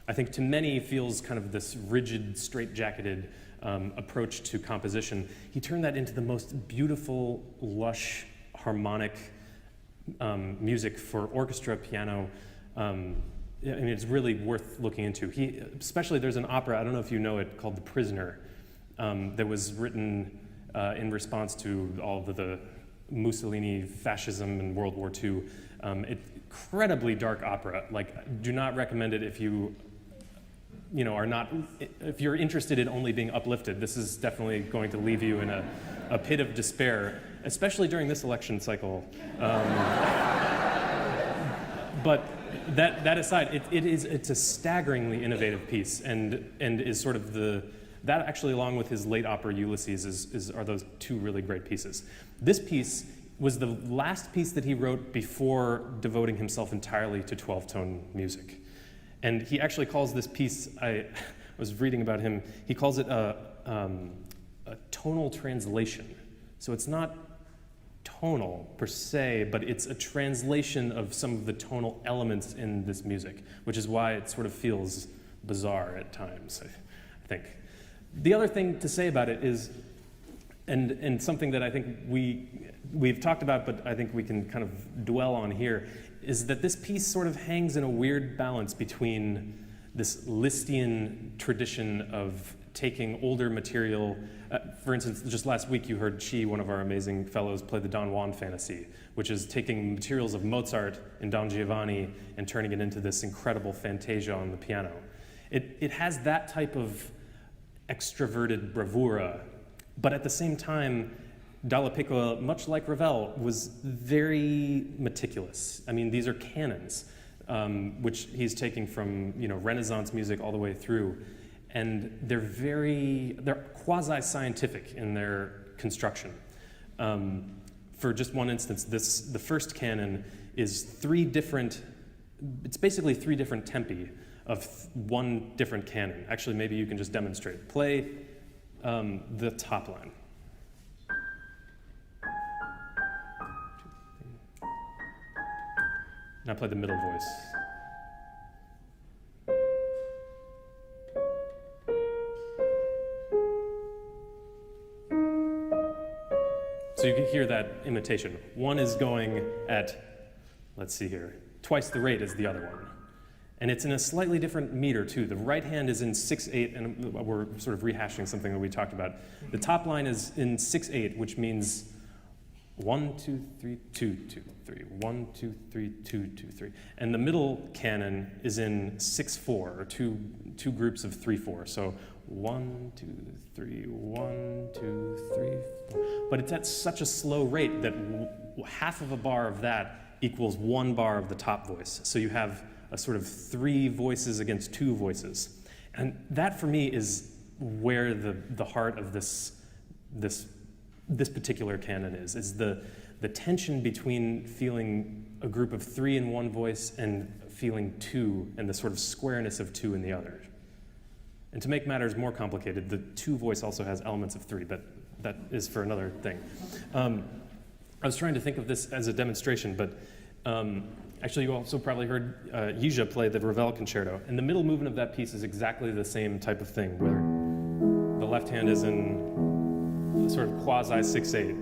I think to many feels kind of this rigid, straitjacketed approach to composition, he turned that into the most beautiful, lush, harmonic music for orchestra, piano. I mean, it's really worth looking into. Especially there's an opera, I don't know if you know it, called The Prisoner, that was written in response to all of the Mussolini fascism in World War II. Incredibly dark opera. Like, do not recommend it if you are not, if you're interested in only being uplifted. This is definitely going to leave you in a pit of despair, especially during this election cycle. But that aside, it's a staggeringly innovative piece, and is sort of that actually, along with his late opera Ulysses, are those two really great pieces. This piece was the last piece that he wrote before devoting himself entirely to 12-tone music. And he actually calls this piece, I was reading about him, he calls it a tonal translation. So it's not tonal per se, but it's a translation of some of the tonal elements in this music, which is why it sort of feels bizarre at times, I think. The other thing to say about it is, and something that I think we've talked about, but I think we can kind of dwell on here, is that this piece sort of hangs in a weird balance between this Lisztian tradition of taking older material. For instance, just last week you heard one of our amazing fellows, play the Don Juan Fantasy, which is taking materials of Mozart and Don Giovanni and turning it into this incredible fantasia on the piano. It has that type of extroverted bravura, but at the same time, Dallapiccola, much like Ravel, was very meticulous. I mean, these are canons, which he's taking from Renaissance music all the way through, and they're quasi-scientific in their construction. For just one instance, the first canon is it's basically three different tempi of one different canon. Actually, maybe you can just demonstrate. Play the top line. Now play the middle voice. So you can hear that imitation. One is going at, let's see here, twice the rate as the other one. And it's in a slightly different meter too. The right hand is in 6/8, and we're sort of rehashing something that we talked about. The top line is in 6/8, which means 1, 2, 3, 2, 2, 3, 1, 2, 3, 2, 2, 3. And the middle canon is in 6/4, or two groups of 3/4. So 1, 2, 3, 1, 2, 3, 4. But it's at such a slow rate that half of a bar of that equals 1 bar of the top voice. So you have a sort of 3 voices against 2 voices. And that for me is where the heart of this particular canon is the tension between feeling a group of 3 in one voice and feeling 2, and the sort of squareness of 2 in the other. And to make matters more complicated, the 2 voice also has elements of 3, but that is for another thing. I was trying to think of this as a demonstration, but actually you also probably heard Yija play the Ravel Concerto, and the middle movement of that piece is exactly the same type of thing, where the left hand is in sort of quasi 6/8,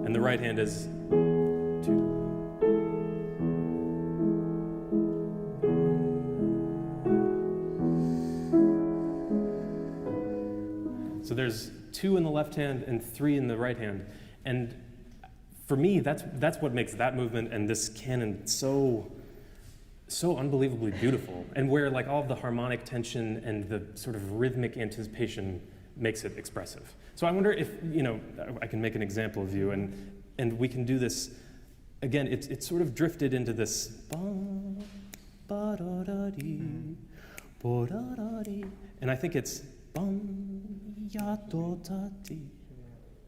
and and the right hand is 2. So there's 2 in the left hand and 3 in the right hand, and for me, that's what makes that movement and this canon so unbelievably beautiful, and where like all of the harmonic tension and the sort of rhythmic anticipation makes it expressive. So I wonder if, I can make an example of you, and we can do this again. It's sort of drifted into this, and I think it's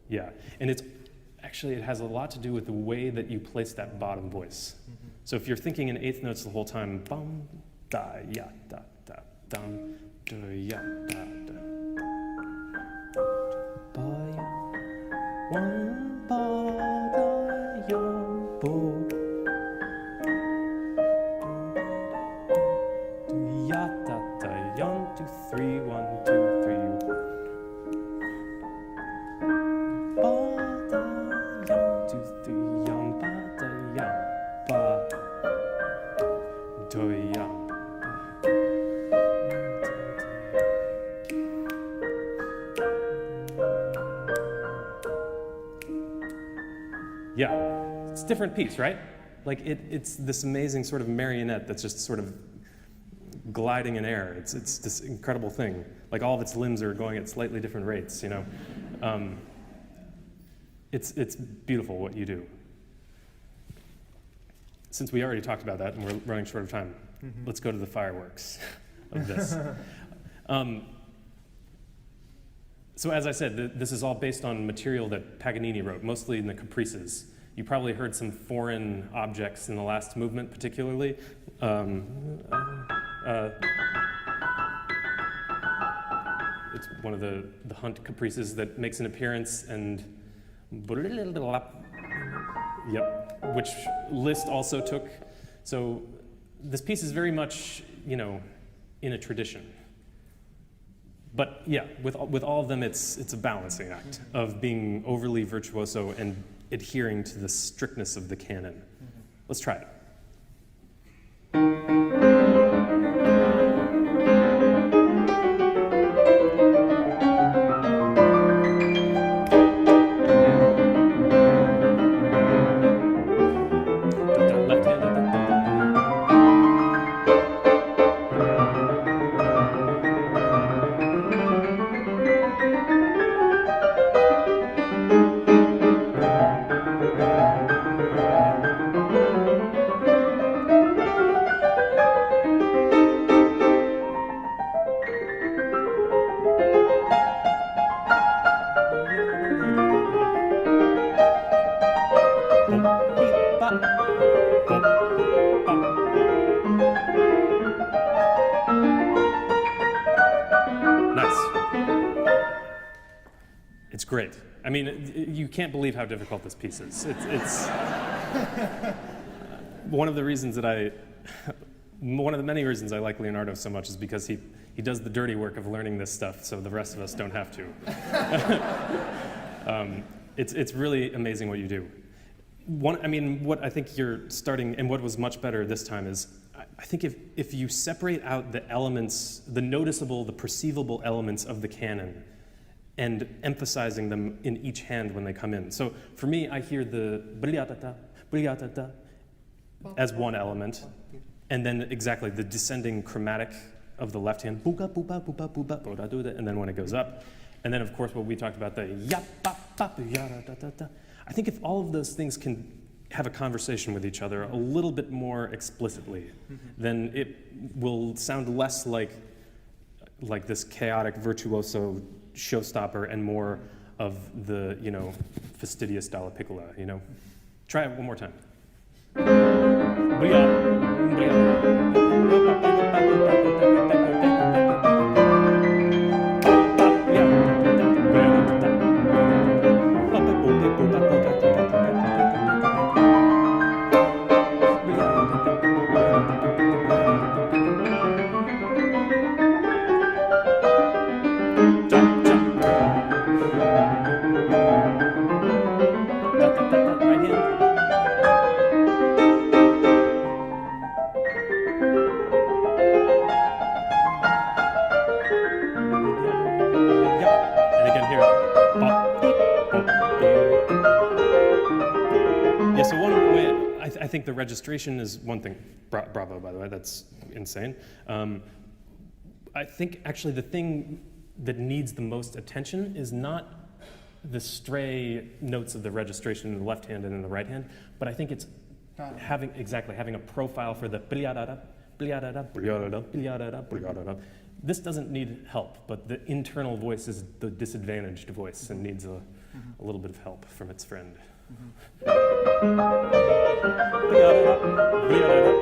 yeah, and it has a lot to do with the way that you place that bottom voice. So if you're thinking in eighth notes the whole time, bum da ya da da dum da ya da da ba ya one ba da ya bo do ya da da 1 2 3 1 2 3 ba da ya 2 3 ya ba da ya ba do ya. Yeah, it's a different piece, right? Like it's this amazing sort of marionette that's just sort of gliding in air. It's this incredible thing. Like all of its limbs are going at slightly different rates, It's beautiful what you do. Since we already talked about that and we're running short of time, let's go to the fireworks of this. So as I said, this is all based on material that Paganini wrote, mostly in the caprices. You probably heard some foreign objects in the last movement, particularly. It's one of the Hunt caprices that makes an appearance, and yep, which Liszt also took. So this piece is very much, in a tradition. But yeah, with all of them, it's a balancing act of being overly virtuoso and adhering to the strictness of the canon. Let's try it. Great. I mean, you can't believe how difficult this piece is. It's one of the many reasons I like Leonardo so much is because he does the dirty work of learning this stuff, so the rest of us don't have to. It's really amazing what you do. What I think you're starting, and what was much better this time is, I think if you separate out the elements, the noticeable, the perceivable elements of the canon, and emphasizing them in each hand when they come in. So for me, I hear the briatata as one element, and then exactly the descending chromatic of the left hand, and then when it goes up, and then of course what we talked about, the I think if all of those things can have a conversation with each other a little bit more explicitly, then it will sound less like this chaotic virtuoso showstopper and more of the, fastidious DALLAPICCOLA, Try it one more time. I think the registration is one thing. Bravo, by the way, that's insane. I think actually the thing that needs the most attention is not the stray notes of the registration in the left hand and in the right hand, but I think it's having a profile for the bliadada, bliadada, bliadada, bliadada, bliadada. This doesn't need help, but the internal voice is the disadvantaged voice and needs a little bit of help from its friend. Bliadada, bliadada.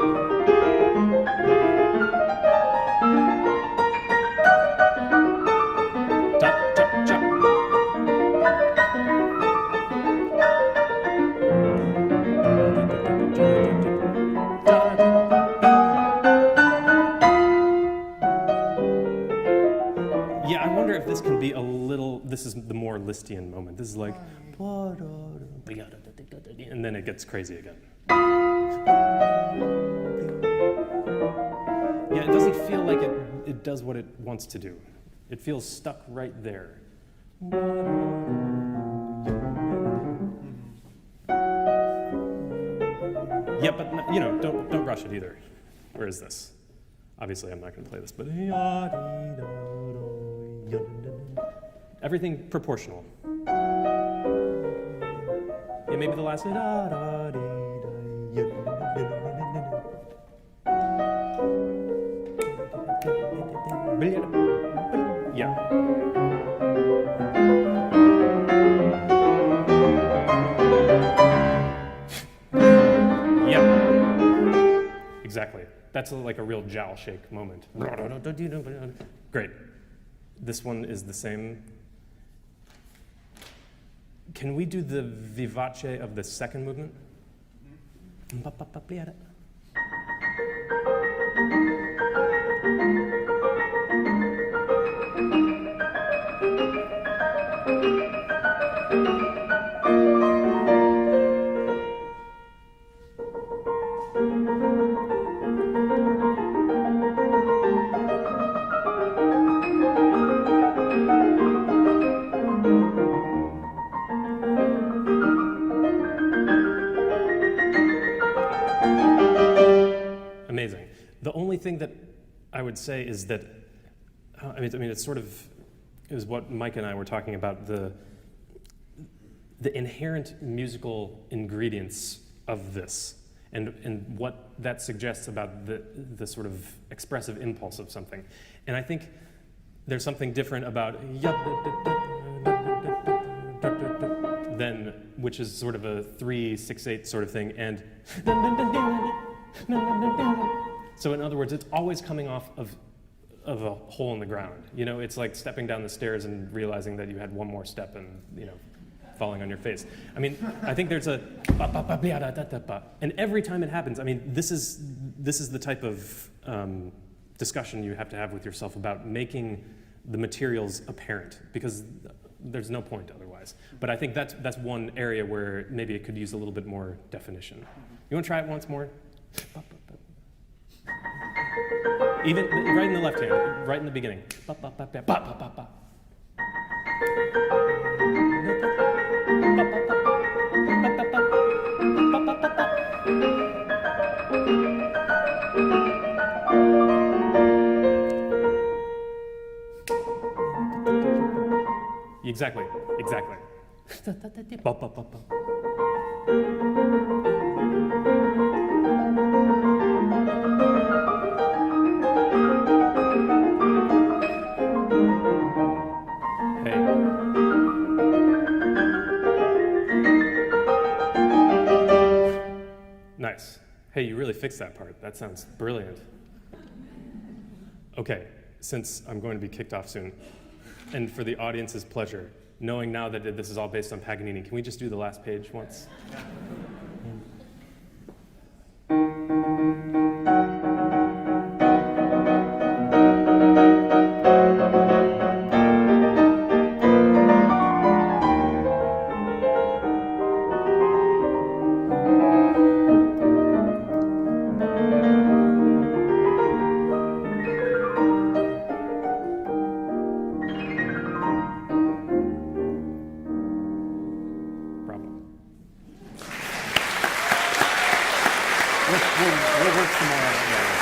This can be a little, this is the more Lisztian moment. This is like, and then it gets crazy again. Yeah, it doesn't feel like it does what it wants to do. It feels stuck right there. Yeah, but you know, don't rush it either. Where is this? Obviously, I'm not going to play this, but everything proportional. Yeah, maybe the last. Yeah. Yeah. Exactly. That's like a real jowl shake moment. Great. This one is the same. Can we do the vivace of the second movement? Amazing. The only thing that I would say is that, I mean, it's sort of, is what Micah and I were talking about, the inherent musical ingredients of this, and what that suggests about the sort of expressive impulse of something. And I think there's something different about then, which is sort of a 3/6/8 sort of thing, and so in other words, it's always coming off of a hole in the ground. You know, it's like stepping down the stairs and realizing that you had one more step and, you know, falling on your face. I mean, I think there's a and every time it happens, I mean, this is the type of discussion you have to have with yourself about making the materials apparent, because there's no point otherwise. But I think that's one area where maybe it could use a little bit more definition. You want to try it once more? Even right in the left hand, right in the beginning. Exactly. Nice. Hey, you really fixed that part. That sounds brilliant. Okay, since I'm going to be kicked off soon, and for the audience's pleasure, knowing now that this is all based on Paganini, can we just do the last page once? We'll work some more on it. Yeah.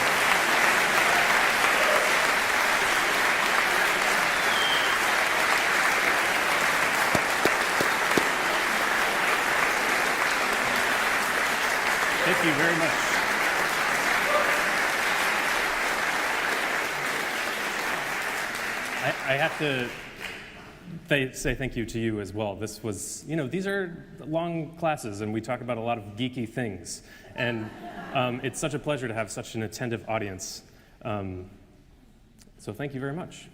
Thank you very much. I have to say thank you to you as well. This was, these are long classes and we talk about a lot of geeky things. And it's such a pleasure to have such an attentive audience. So thank you very much.